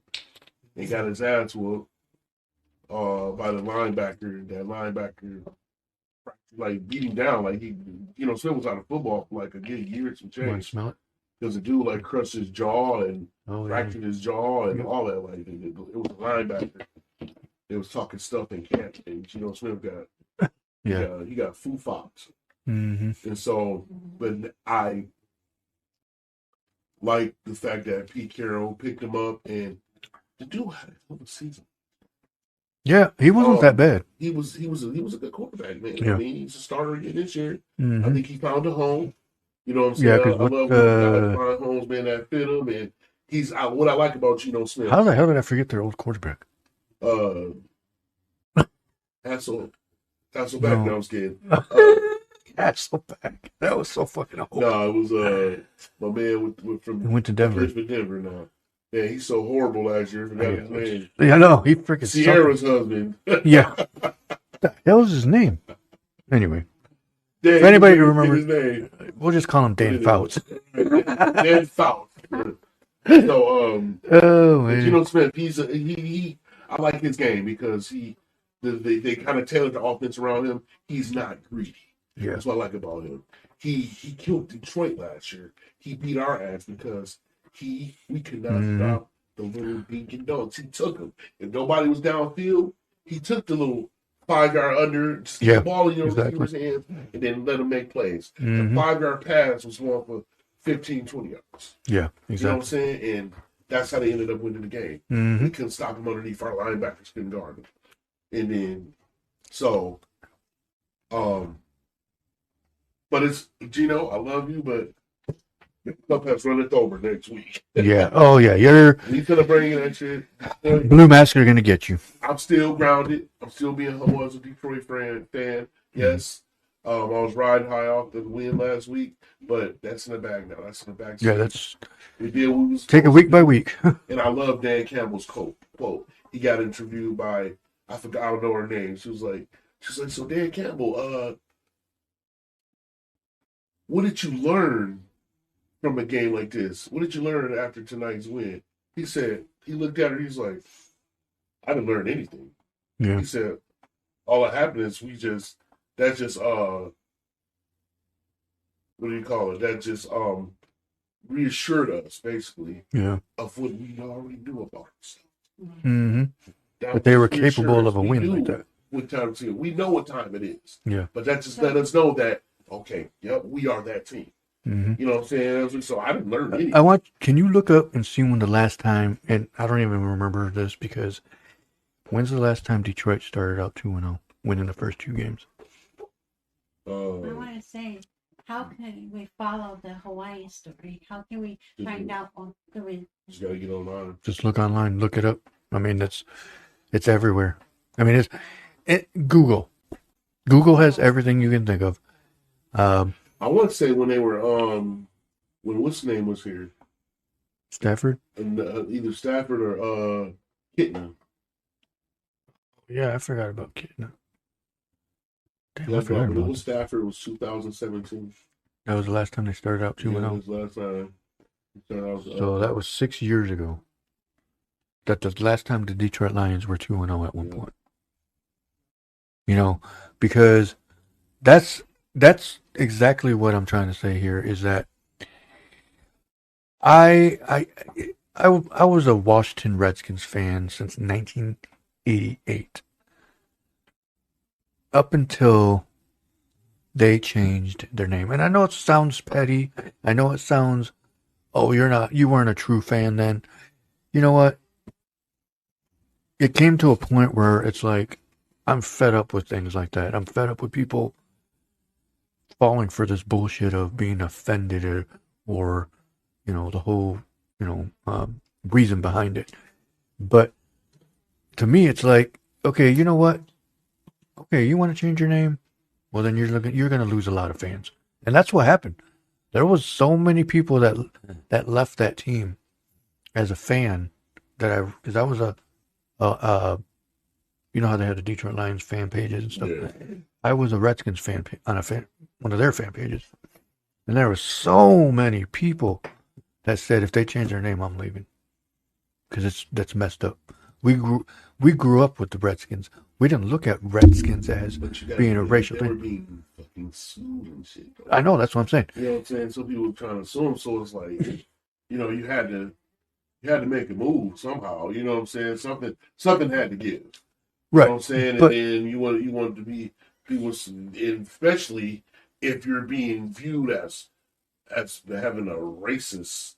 And got his ass whooped by the linebacker. That linebacker like beat him down. Like Smith was out of football for like a good year and some change. Want to smell it? Because the dude like crushed his jaw and fractured his jaw and all that. Like it was a linebacker. They was talking stuff in camp, and Smith got he got foo fox. Mm-hmm. And so, but I like the fact that Pete Carroll picked him up, and the dude had a hell of a season. Yeah, he wasn't that bad. He was a good quarterback, man. Yeah. I mean, he's a starter again this year. Mm-hmm. I think he found a home. You know what I'm saying? Yeah, I love when find homes, man, that fit him, and he's what I like about Geno Smith. How the hell did I forget their old quarterback? Hasselback. No, I'm just kidding. Hasselback. That was so fucking old. No, it was my man from he went to Denver. Denver now. Yeah, he's so horrible last year. I forgot his name. Yeah, I know. He freaking Sierra's husband. Yeah. What the hell is his name? Anyway. Dan, if anybody remembers, his name. We'll just call him Dan Fouts. Dan Fouts. So, Geno Smith, he I like his game because they kind of tailored the offense around him. He's not greedy. Yeah. That's what I like about him. He killed Detroit last year. He beat our ass because we could not stop the little dink and dunks. He took them. If nobody was downfield, he took the little 5-yard under, the ball in your receiver's hands, and then let him make plays. The 5-yard pass was one for 15, 20 yards. Yeah, exactly. You know what I'm saying? And that's how they ended up winning the game. Mm-hmm. We couldn't stop him underneath our linebackers, couldn't guard him. And then, so, but it's, Geno, I love you, but the clubhouse runneth over next week. Yeah. Oh, yeah. He's going to bring in that shit. Blue Mask are going to get you. I'm still grounded. I'm still being humble as a Detroit fan. Yes. I was riding high off the win last week, but that's in the bag now. That's in the bag. Yeah, we did what take it week by week. And I love Dan Campbell's quote. He got interviewed by I forgot, I don't know her name. She's like, so Dan Campbell, what did you learn from a game like this? What did you learn after tonight's win? He said, he looked at her, he's like, I didn't learn anything. Yeah. He said, all that happened is that's just, what do you call it? That just, reassured us, basically, of what we already knew about ourselves. Mm-hmm. But they were capable of a win like that. What time it is. We know what time it is. Yeah. But that just let us know that, okay, yep, we are that team. Mm-hmm. You know what I'm saying? So I didn't learn anything. Can you look up and see when the last time, and I don't even remember this because when's the last time Detroit started out 2-0, winning the first 2 games? I want to say, how can we follow the Hawaii story? How can we find out on the win? Just gotta get online. Just look online, look it up. I mean, it's everywhere. I mean, Google. Google has everything you can think of. I want to say when they were when what's his name was here, Stafford. and either Stafford or Kitna. Yeah, I forgot about Kitna. Damn, Yeah, I forgot about that. Stafford was 2017. That was the last time they started out 2-0. Yeah, that was the last time. So that was 6 years ago. That the last time the Detroit Lions were 2-0 at one point. You know, because that's exactly what I'm trying to say here is that I was a Washington Redskins fan since 1988. Up until they changed their name. And I know it sounds petty. I know it sounds, oh, you weren't a true fan then. You know what? It came to a point where it's like, I'm fed up with things like that. I'm fed up with people falling for this bullshit of being offended or you know, the whole, reason behind it. But to me, it's like, okay, you know what? Okay, you want to change your name? Well, then you're going to lose a lot of fans. And that's what happened. There was so many people that left that team as a fan because I was you know how they had the Detroit Lions fan pages and stuff. Yeah. I was a Redskins fan on one of their fan pages, and there were so many people that said if they change their name, I'm leaving because that's messed up. We grew up with the Redskins. We didn't look at Redskins as being a racial thing. They were being fucking sued and shit. I know, that's what I'm saying. You know what I'm saying? So people were trying to sue them. So it's like, you had to make a move somehow. You know what I'm saying? Something had to give. Right. You know what I'm saying? And then you want to be people, especially if you're being viewed as having a racist,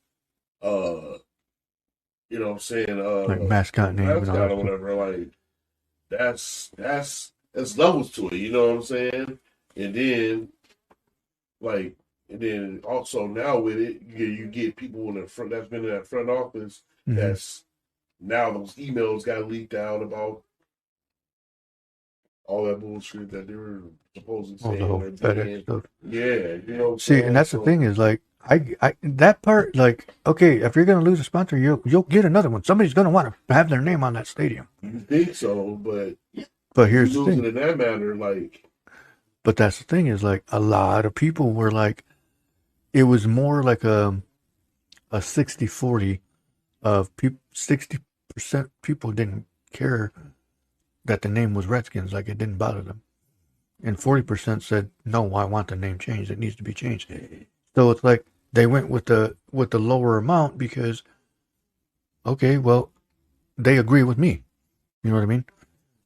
you know what I'm saying? Like mascot name and all that or whatever. Like that's levels to it. You know what I'm saying? And then also now with it, you get people in the front that's been in that front office. Mm-hmm. That's now those emails got leaked out about all that bullshit that they were supposed to say. The whole FedEx stuff. Yeah, you know. See, and that's the thing is like I that part, like, okay, if you're gonna lose a sponsor, you'll get another one. Somebody's gonna want to have their name on that stadium. You think so, but here's the thing. In that matter, like. But that's the thing is like a lot of people were like, it was more like a 60-40 of people. 60% people didn't care that the name was Redskins, like it didn't bother them, and 40% said no, I want the name changed. It needs to be changed. So it's like they went with the lower amount because, okay, well, they agree with me. You know what I mean?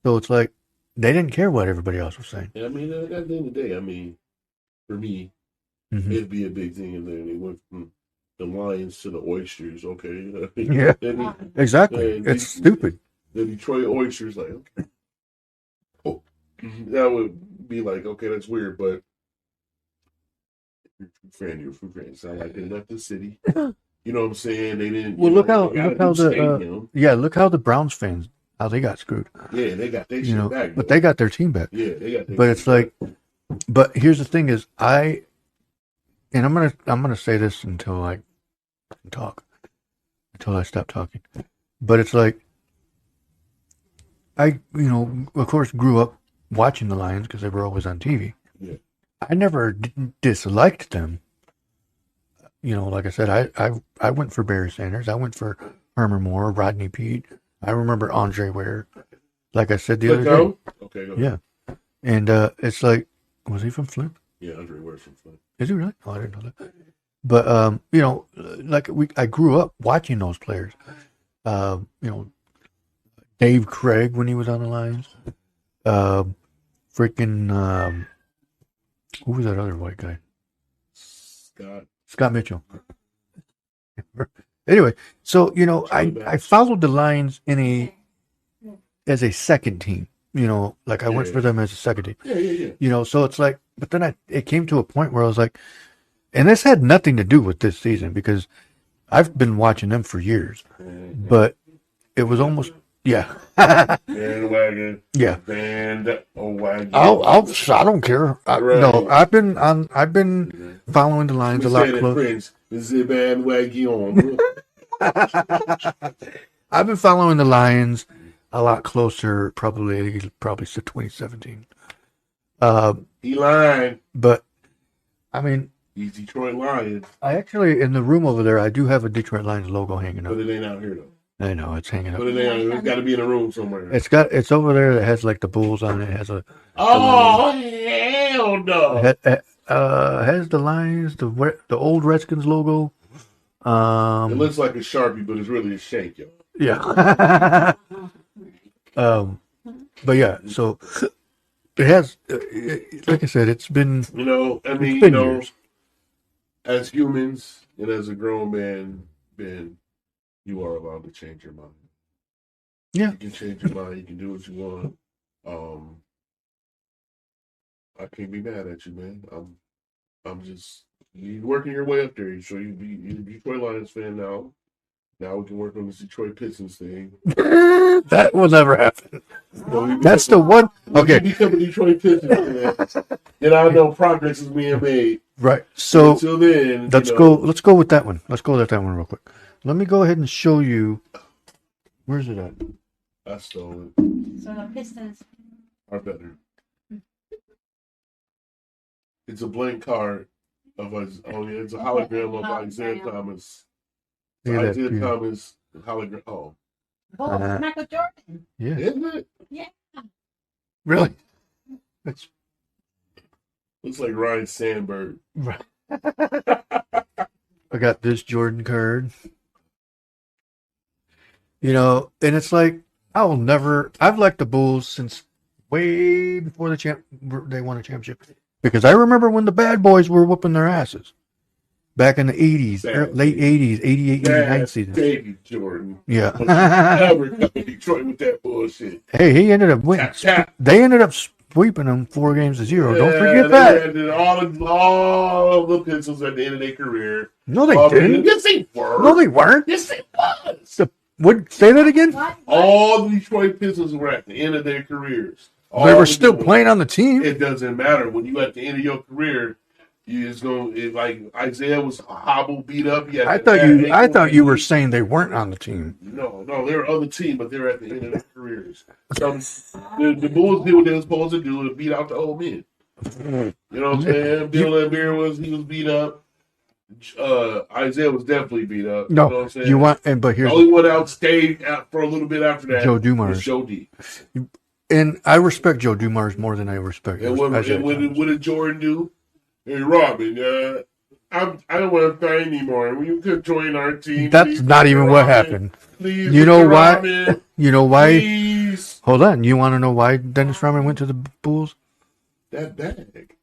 So it's like they didn't care what everybody else was saying. Yeah, I mean, at the end of the day, I mean, for me, it'd be a big thing in there. They went from the Lions to the Oysters. Okay, yeah, exactly. It's stupid. The Detroit Oysters, like, okay. Oh, that would be like, okay, that's weird, but you're a true fan. It's not like they left the city. You know what I'm saying? They didn't. Well, look how the Browns fans, how they got screwed. Yeah, they got their shit back. But they got their team back. Yeah, they got their But it's like, but here's the thing is I'm gonna say this until I can talk, until I stop talking. But it's like, of course, grew up watching the Lions because they were always on TV. Yeah. I never disliked them. Like I said, I went for Barry Sanders. I went for Herman Moore, Rodney Peete. I remember Andre Ware. Like I said the other day. Okay. Go yeah. And it's like, was he from Flint? Yeah, Andre Ware's from Flint. Is he really? Oh, I didn't know that. But I grew up watching those players. Dave Craig when he was on the Lions. Who was that other white guy? Scott Mitchell. Anyway, so I followed the Lions as a second team. I went for them as a second team. Yeah. So it's like, but then it came to a point where I was like, and this had nothing to do with this season because I've been watching them for years, but it was almost, yeah. Bandwagon. Yeah. Bandwagon. I don't care. No, I've been following the Lions a lot closer. The bandwagon. I've been following the Lions a lot closer, probably since 2017. He lying. But I mean, he's Detroit Lions. I actually, in the room over there, I do have a Detroit Lions logo hanging up. But it ain't out here though. I know it's hanging up. But it's got to be in a room somewhere. It's over there. It has like the Bulls on it. It has a. Oh hell no! Has the Lions, the old Redskins logo. It looks like a Sharpie, but it's really a shake, yo. Yeah. But yeah, so it has. Like I said, it's been. Years. As humans and as a grown man, Ben, you are allowed to change your mind. Yeah. You can change your mind. You can do what you want. I can't be mad at you, man. I'm just you working your way up there. So you're a Detroit Lions fan now. Now we can work on this Detroit Pistons thing. That will never happen. That's the one. Okay. When you become a Detroit Pistons fan, then I know progress is being made. Right. So until then, let's go with that one. Let's go with that one real quick. Let me go ahead and show you. Where's it at? I stole it. So the Pistons are better. It's a blank card of us. Oh yeah, it's a hologram of Isaiah Thomas. Isaiah Thomas hologram. Oh, Michael Jordan. Yeah. Isn't it? Yeah. Really? Looks like Ryan Sandberg. Right. I got this Jordan card. And it's like I've liked the Bulls since way before they won a championship. Because I remember when the bad boys were whooping their asses. Back in the 80s, late 80s, 88, 89 season. Baby Jordan. Yeah. Never come to Detroit with that bullshit. Hey, he ended up winning. They ended up sweeping them 4-0. Don't forget that. All of the Pistons at the end of their career. No, they didn't. Yes, they were. No, they weren't. Yes, they was. Say that again? What? All the Detroit Pistons were at the end of their careers. They were still playing on the team. It doesn't matter. When you at the end of your career, like Isaiah was hobbled, beat up. I thought you were saying they weren't on the team. No, they were on the team, but they were at the end of their careers. So the Bulls did what they were supposed to do and beat out the old men. You know what I'm saying? Bill Laimbeer was beat up. Isaiah was definitely beat up. No, you know what I'm saying? but here's the only one out stayed out for a little bit after that. Joe Dumars. Joe D. And I respect Joe Dumars more than I respect. And what did Jordan do? Hey Robin, I don't want to play anymore. You could join our team. That's not even what happened. Please, you know why? Robin, you know why? Please. Hold on. You want to know why Dennis Rodman went to the Bulls? That bag.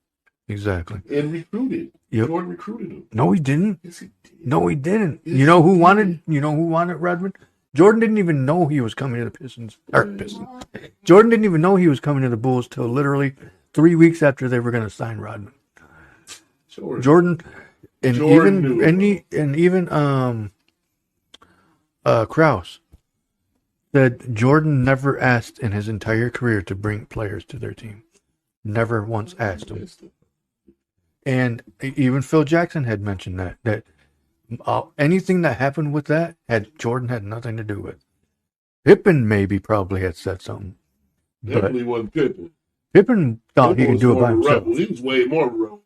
Exactly. And recruited. Yep. Jordan recruited him. No, he didn't. Yes, he did. No, he didn't. Yes, you know who wanted Rodman? Jordan didn't even know he was coming to the Pistons. Jordan didn't even know he was coming to the Bulls till literally 3 weeks after they were going to sign Rodman. Jordan Krause said Jordan never asked in his entire career to bring players to their team. Never once asked him. And even Phil Jackson had mentioned that anything that happened with that Jordan had nothing to do with. Pippen probably had said something, Definitely wasn't Pippen. Pippen thought he Pippen could do it more by of a himself. rebel. He was way more of a rebel.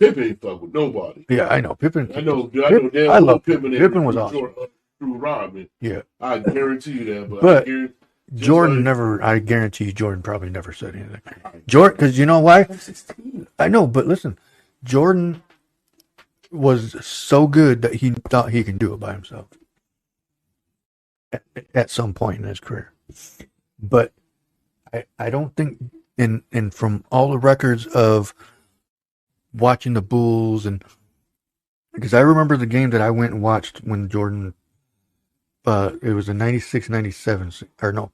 Pippen ain't fuck with nobody. Yeah, I know. Pippen. I know I damn well love Pippen. Pippen was awesome. Through Rodman. Yeah. I guarantee you that. But Jordan like, never, I guarantee you, Jordan probably never said anything. Jordan, because you know why? I know, but listen, Jordan was so good that he thought he can do it by himself at some point in his career. But I don't think, and from all the records of watching the Bulls, and because I remember the game that I went and watched when Jordan, it was the 96-97, or no,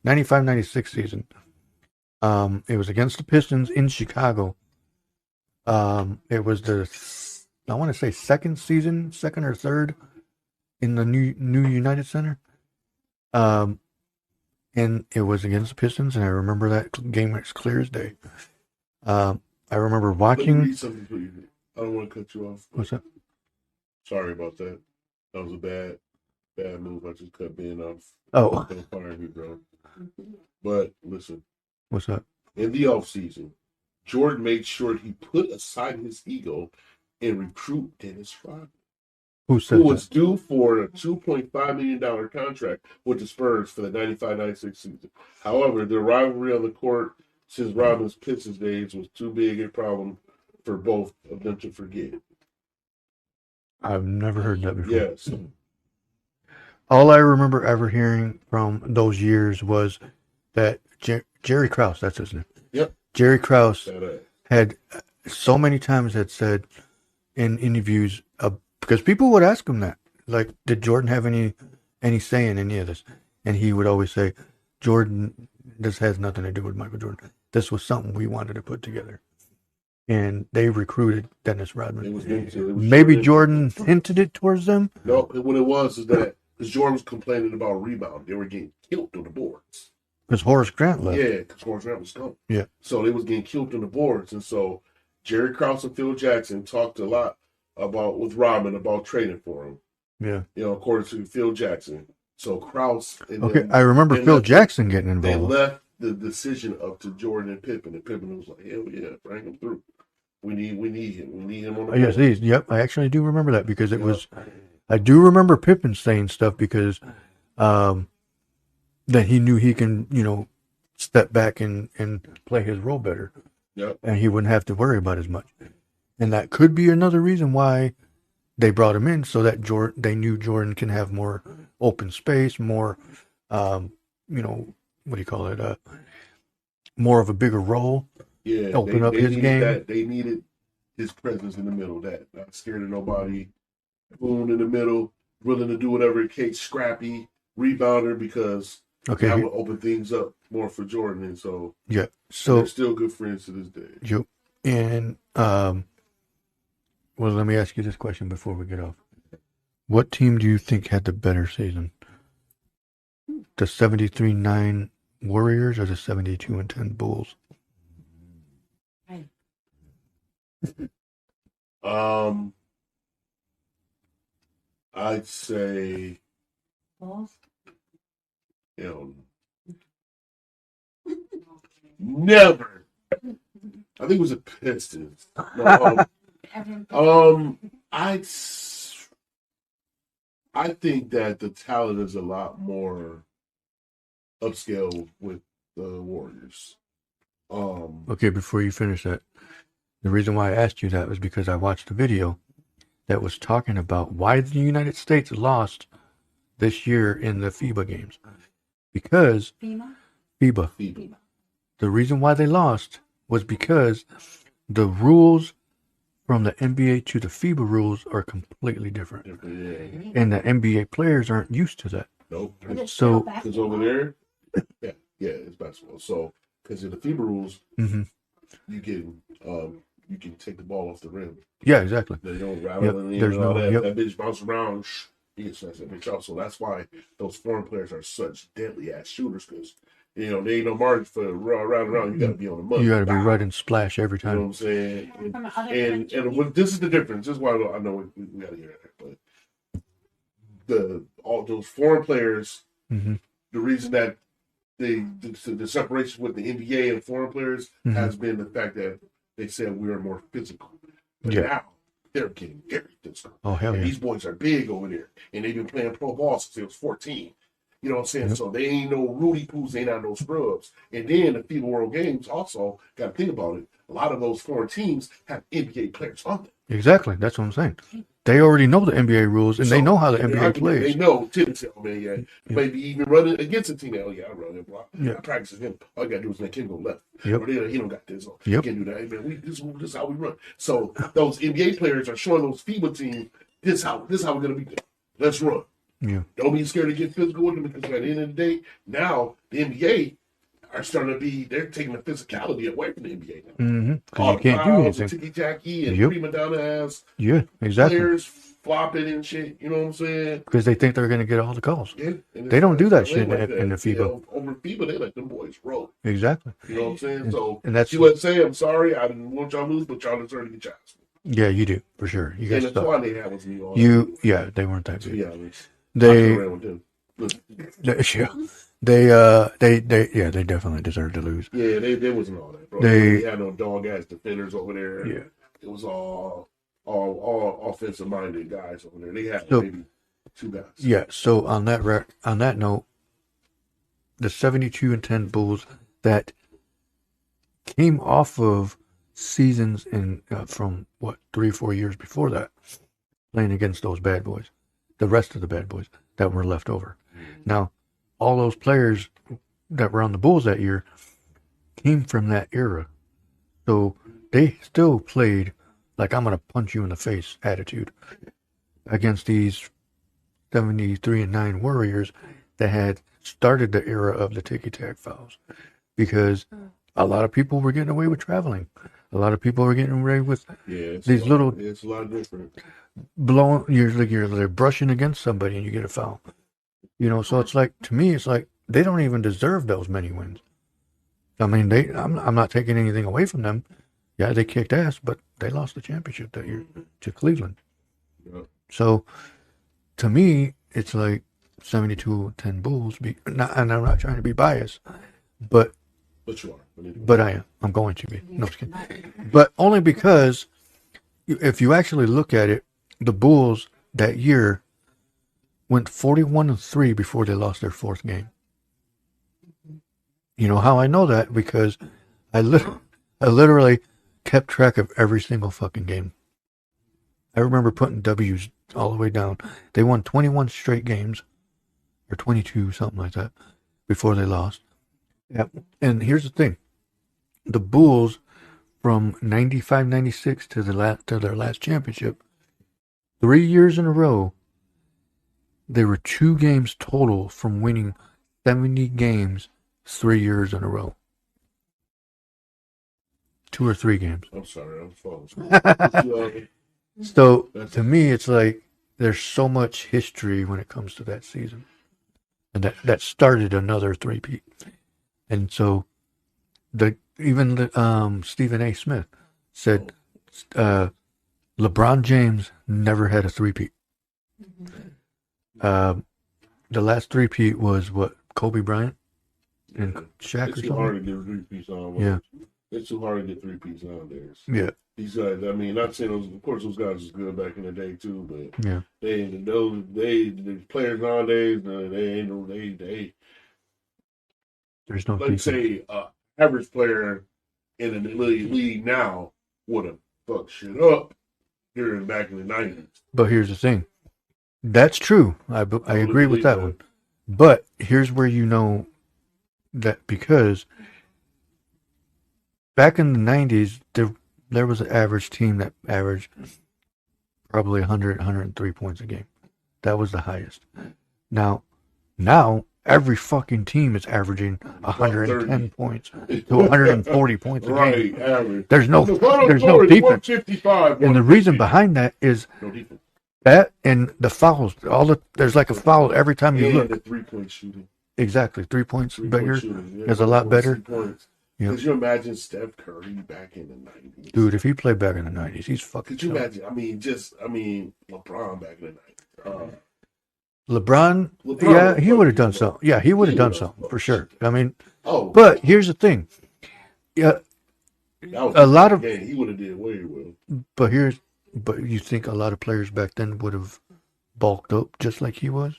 95-96 season. It was against the Pistons in Chicago. It was I want to say second or third in the new United Center. And it was against the Pistons, and I remember that game as clear as day. I remember watching. Let me read something for you. I don't want to cut you off. What's that? Sorry about that. That was a bad move. I just cut Ben off. Oh. Don't fire me, bro. But listen. What's that? In the offseason, Jordan made sure he put aside his ego and recruit Dennis Rodman, who was due for a $2.5 million contract with the Spurs for the 95-96 season. However, the rivalry on the court since Rodman's Pistons days was too big a problem for both of them to forget. I've never heard that before. Yes. All I remember ever hearing from those years was that Jerry Krause, that's his name. Yep. Jerry Krause had so many times had said in interviews, because people would ask him that, like, did Jordan have any say in any of this? And he would always say, Jordan, this has nothing to do with Michael Jordan. This was something we wanted to put together. And they recruited Dennis Rodman. Maybe Jordan hinted it towards them. No, what it was is that because Jordan was complaining about rebound, they were getting killed on the boards. Because Horace Grant left. Yeah, because Horace Grant was gone. Yeah. So they was getting killed on the boards, and so Jerry Krause and Phil Jackson talked a lot with Rodman about trading for him. Yeah. You know, according to Phil Jackson. So Krause. I remember Phil Jackson getting involved. They left the decision up to Jordan and Pippen was like, hell yeah, bring him through. We need him. We need him on the court. Yes, yep. I actually do remember that because it was. I do remember Pippen saying stuff because that he knew he can, step back and play his role better. Yep. And he wouldn't have to worry about as much. And that could be another reason why they brought him in, so that they knew Jordan can have more open space, more, what do you call it? More of a bigger role. Yeah, open up his game. They needed his presence in the middle. That not scared of nobody. Boom in the middle, willing to do whatever it takes. Scrappy rebounder because that would open things up more for Jordan. And so they're still good friends to this day. Yep. And well, let me ask you this question before we get off. What team do you think had the better season? The 73-9 Warriors or the 72-10 Bulls? I'd say Bulls. Never. I think it was the Pistons. No, I think that the talent is a lot more upscale with the Warriors. Okay, before you finish that, the reason why I asked you that was because I watched a video that was talking about why the United States lost this year in the FIBA games. Because FIBA. The reason why they lost was because the rules from the NBA to the FIBA rules are completely different. Yeah. And the NBA players aren't used to that. Nope. So, because over there, it's basketball. So, because of the FIBA rules, you can take the ball off the rim. Yeah, exactly. They don't rattle and all that. That bitch bounce around. You can snatch that bitch out. So that's why those foreign players are such deadly ass shooters because there ain't no margin for around. You got to be on the money. You got to be right and splash every time. You know what I'm saying? And this is the difference. This is why I know we got to hear that. But all those foreign players, the reason that the separation with the NBA and foreign players has been the fact that they said we are more physical. But now they're getting very physical. Oh, hell yeah. These boys are big over there. And they've been playing pro ball since they was 14. You know what I'm saying? Yep. So they ain't no Rudy Poos, they ain't not no scrubs. And then the FIBA World Games also, got to think about it, a lot of those foreign teams have NBA players on them. Exactly. That's what I'm saying. They already know the NBA rules, and they know how the NBA plays. They know tennis, man. Maybe even running against a team. Oh, yeah, I run it, bro. I practice with him. All you got to do is make him go left. Yep. Or he don't got this. So he can't do that. Hey, man, this is how we run. So those NBA players are showing those FIBA teams, this how we're going to be good. Let's run. Yeah. Don't be scared to get physical with them, because at the end of the day, now the NBA are starting to be, they're taking the physicality away from the NBA now. Mm-hmm. Because you can't do anything. Ticky-tacky and prima donna ass. Yeah, exactly. Players flopping and shit, you know what I'm saying? Because they think they're going to get all the calls. Yeah. They don't do that shit in the FIBA. You know, over FIBA, they let them boys roll. Exactly. You know what I'm saying? So, and that's USA, I'm sorry, I didn't want y'all to lose, but y'all deserve to get y'all. Yeah, you do, for sure. You guys that's why they had with me on. They weren't that good. Yeah, they definitely deserve to lose. Yeah, they wasn't all that, bro. They had no dog ass defenders over there. Yeah, it was all offensive minded guys over there. They had maybe two guys. Yeah. So on that note, the 72-10 Bulls that came off of seasons from 3-4 years before that, playing against those bad boys, the rest of the bad boys that were left over. Now, all those players that were on the Bulls that year came from that era. So they still played like I'm going to punch you in the face attitude against these 73-9 Warriors that had started the era of the ticky-tack fouls, because a lot of people were getting away with traveling. A lot of people were getting away with these little... It's a lot different. Blowing, you're brushing against somebody and you get a foul. You know, so it's like, to me, it's like they don't even deserve those many wins. I mean, I'm not taking anything away from them. Yeah, they kicked ass, but they lost the championship that year to Cleveland. Yep. So, to me, it's like 72-10 Bulls. And I'm not trying to be biased, but you are. But I am. I'm going to be. No, just kidding. But only because if you actually look at it, the Bulls that year went 41-3 before they lost their fourth game. You know how I know that? Because I literally kept track of every single fucking game. I remember putting W's all the way down. They won 21 straight games, or 22, something like that, before they lost. Yep. And here's the thing. The Bulls, from 95-96 to their last championship, 3 years in a row, they were 2 games total from winning 70 games 3 years in a row. 2 or 3 games. I'm sorry, I'm falling. So, to me, it's like there's so much history when it comes to that season. And that started another three-peat. And so, even Stephen A. Smith said LeBron James never had a three-peat. The last three-peat was Kobe Bryant and Shaq or something? It's too hard to get three-peats on. Yeah. It's too hard to get three-peats nowadays. Yeah. These guys, I mean, not saying those, of course, those guys was good back in the day too, but yeah, the players nowadays, they there's no. Let's say average player in the league now would have fucked shit up during back in the 90s. But here's the thing, that's true. I agree with that one. But here's where you know that, because back in the 90s, there was an average team that averaged probably 100, 103 points a game. That was the highest. Now, every fucking team is averaging 110 points to 140 points a game. Right, average. There's no defense. And the reason behind that is that and the fouls. There's like a foul every time you look. The 3-point shooting. Exactly, 3 points bigger. Is a lot better. Points. Could you imagine Steph Curry back in the 90s? Dude, if he played back in the 90s, he's fucking. Could you imagine? I mean, LeBron back in the 90s. LeBron, yeah, he would have done something. Yeah, he would have done something for sure. I mean, but here's the thing. Yeah, a lot of he would have did way well. But you think a lot of players back then would have bulked up just like he was?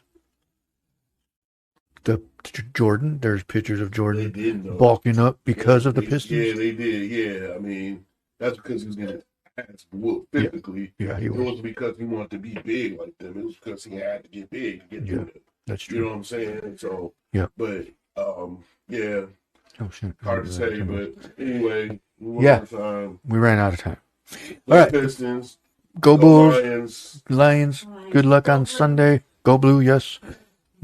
Jordan, there's pictures of Jordan bulking up because of the Pistons. Yeah, they did. Yeah, I mean, that's because he was getting ass whooped physically. Yeah, he was. It wasn't because he wanted to be big like them. It was because he had to get big to get through it. That's true. You know what I'm saying? So, yeah. But, yeah. Oh, shit. Hard to say, but anyway. We ran out of time. All right. Pistons. Go Bulls. Lions. Good luck on Sunday. Go Blue, yes.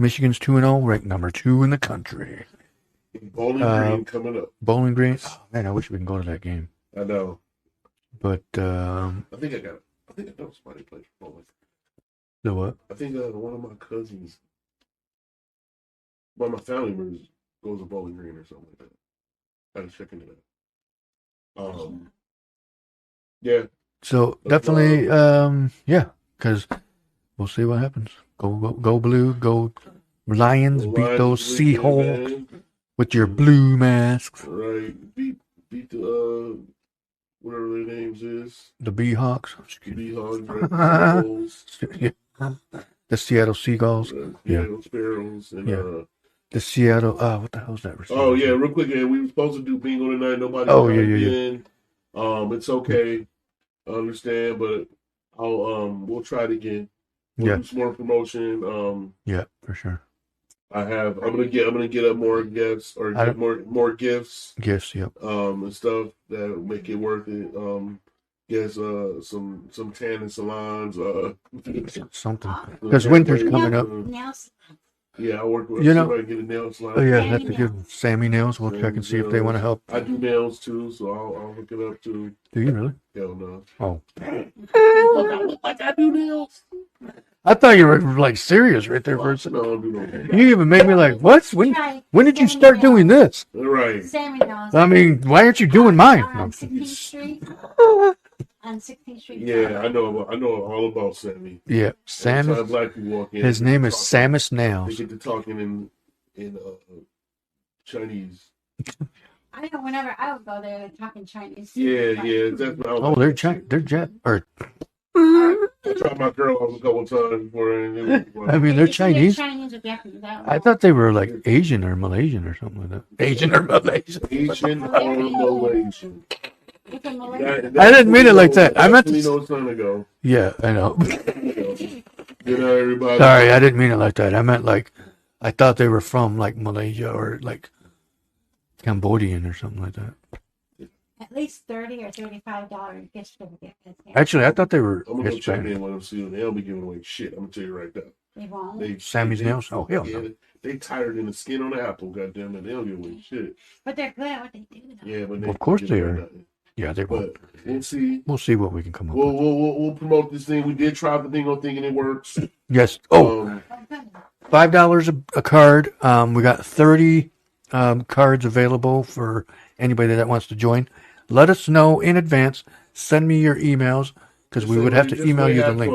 Michigan's 2-0, ranked number 2 in the country. Bowling Green coming up. Bowling Green. Oh, man, I wish we can go to that game. I know. But I think I know somebody plays bowling. The what? I think one of my cousins, one of my family members goes to Bowling Green or something like that. I was checking it out. Yeah. So definitely, yeah, because we'll see what happens. Go Blue, go Lions, beat those Seahawks with your blue masks. Right, beat the whatever their names is. The Beehawks. The Beehawks, the Seattle Seagulls. Seattle Sparrows, and the Seattle. What the hell is that? Oh yeah, real quick. Yeah, we were supposed to do bingo tonight. Nobody. Yeah. It's okay. I understand, but we'll try it again. We'll do some more promotion. Yeah, for sure. I'm gonna get up more gifts or get more gifts. Gifts, yep. And stuff that make it worth it. Some tanning salons. Something because winter's coming up. Yeah, I work with. Get a nail salon. Oh yeah, that's a good one. Sammy Nails. We'll check and see if they want to help. I do nails too, so I'll hook it up too. Do you really? Hell no. Oh. Like I do nails. I thought you were like serious right there for a second. No, I don't do no nails. You even made me like, what? When did you start doing this? Right. Sammy Nails. I mean, why aren't you doing mine? On 16th Street. On 16th Street. Yeah, I know all about Sammy. Yeah, Samus. Black people walk in. His name is Samus Nails. They get to talking in Chinese. I know. Whenever I would go there, they're talking Chinese. Yeah. That's what I was they're Chinese. They're Jet. Or I tried my girl off a couple times before. I mean, they're Chinese. Chinese or Japanese. I thought they were like Asian or Malaysian or something like that. Asian or Malaysian. Asian or Malaysian. I didn't mean it like that. I meant to. Yeah, I know. Good night, everybody. Sorry, I didn't mean it like that. I meant like I thought they were from like Malaysia or like Cambodian or something like that. At least $30 or $35 gift certificate. Actually, I thought they were. I'm gonna go check in with them soon. They'll be giving away shit. I'm gonna tell you right now. They won't. Sammy's Nails? Oh hell no. They tired in the skin on the apple. Goddamn it, they don't give away shit. But they're good at what they do. Though. Yeah, but of course they are. Yeah, they will. We'll see. We'll see what we can come up with. with. We'll promote this thing. We did try the thing on thinking it works. Yes. Oh, $5 a card. We got 30 cards available for anybody that wants to join. Let us know in advance. Send me your emails because we would have to email you the link.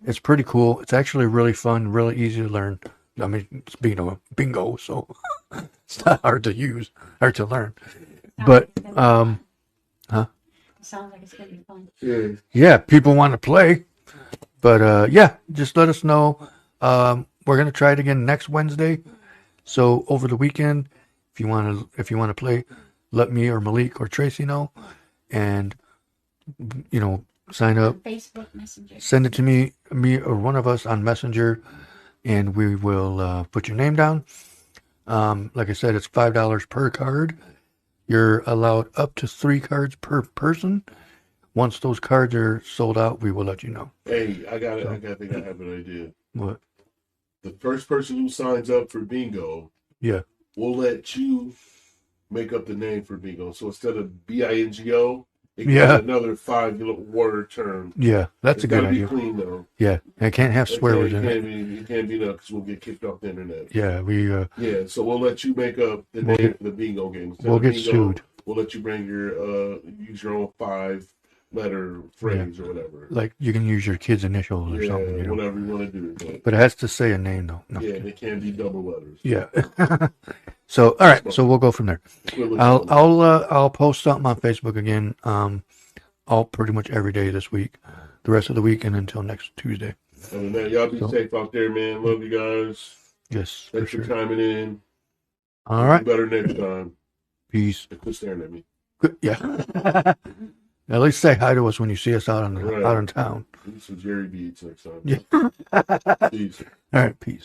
It's pretty cool. It's actually really fun, really easy to learn. I mean, it's bingo, so it's not hard to use, hard to learn. But, Sounds like it's gonna be fun. Yeah, people want to play. But yeah, just let us know. We're gonna try it again next Wednesday. So over the weekend, if you want to play, let me or Malik or Tracy know, and sign up. Facebook Messenger. Send it to me or one of us on Messenger, and we will put your name down. Like I said, it's $5 per card. You're allowed up to 3 cards per person. Once those cards are sold out, we will let you know. Hey, I think I have an idea. What? The first person who signs up for bingo, we'll let you make up the name for bingo. So instead of bingo, it can be another 5-word term. Yeah, that's a good idea. It's got to be clean though. Yeah, I can't have swear words in it. It can't be because we'll get kicked off the internet. Yeah, so we'll let you make up the name for the bingo game. We'll get sued. We'll let you bring use your own 5 letter phrase or whatever. Like you can use your kid's initials or something. You know? Whatever you want to do. But it has to say a name though. No. Yeah, they can't be double letters. Yeah. So all right, so we'll go from there. I'll post something on Facebook again. All pretty much every day this week, the rest of the week, and until next Tuesday. And man, y'all be safe out there, man. Love you guys. Yes. Thanks for timing in. All right. Better next time. Peace. Quit staring at me. Yeah. At least say hi to us when you see us out in town. Eat some Jerry Beads next time. Yeah. Peace. All right. Peace.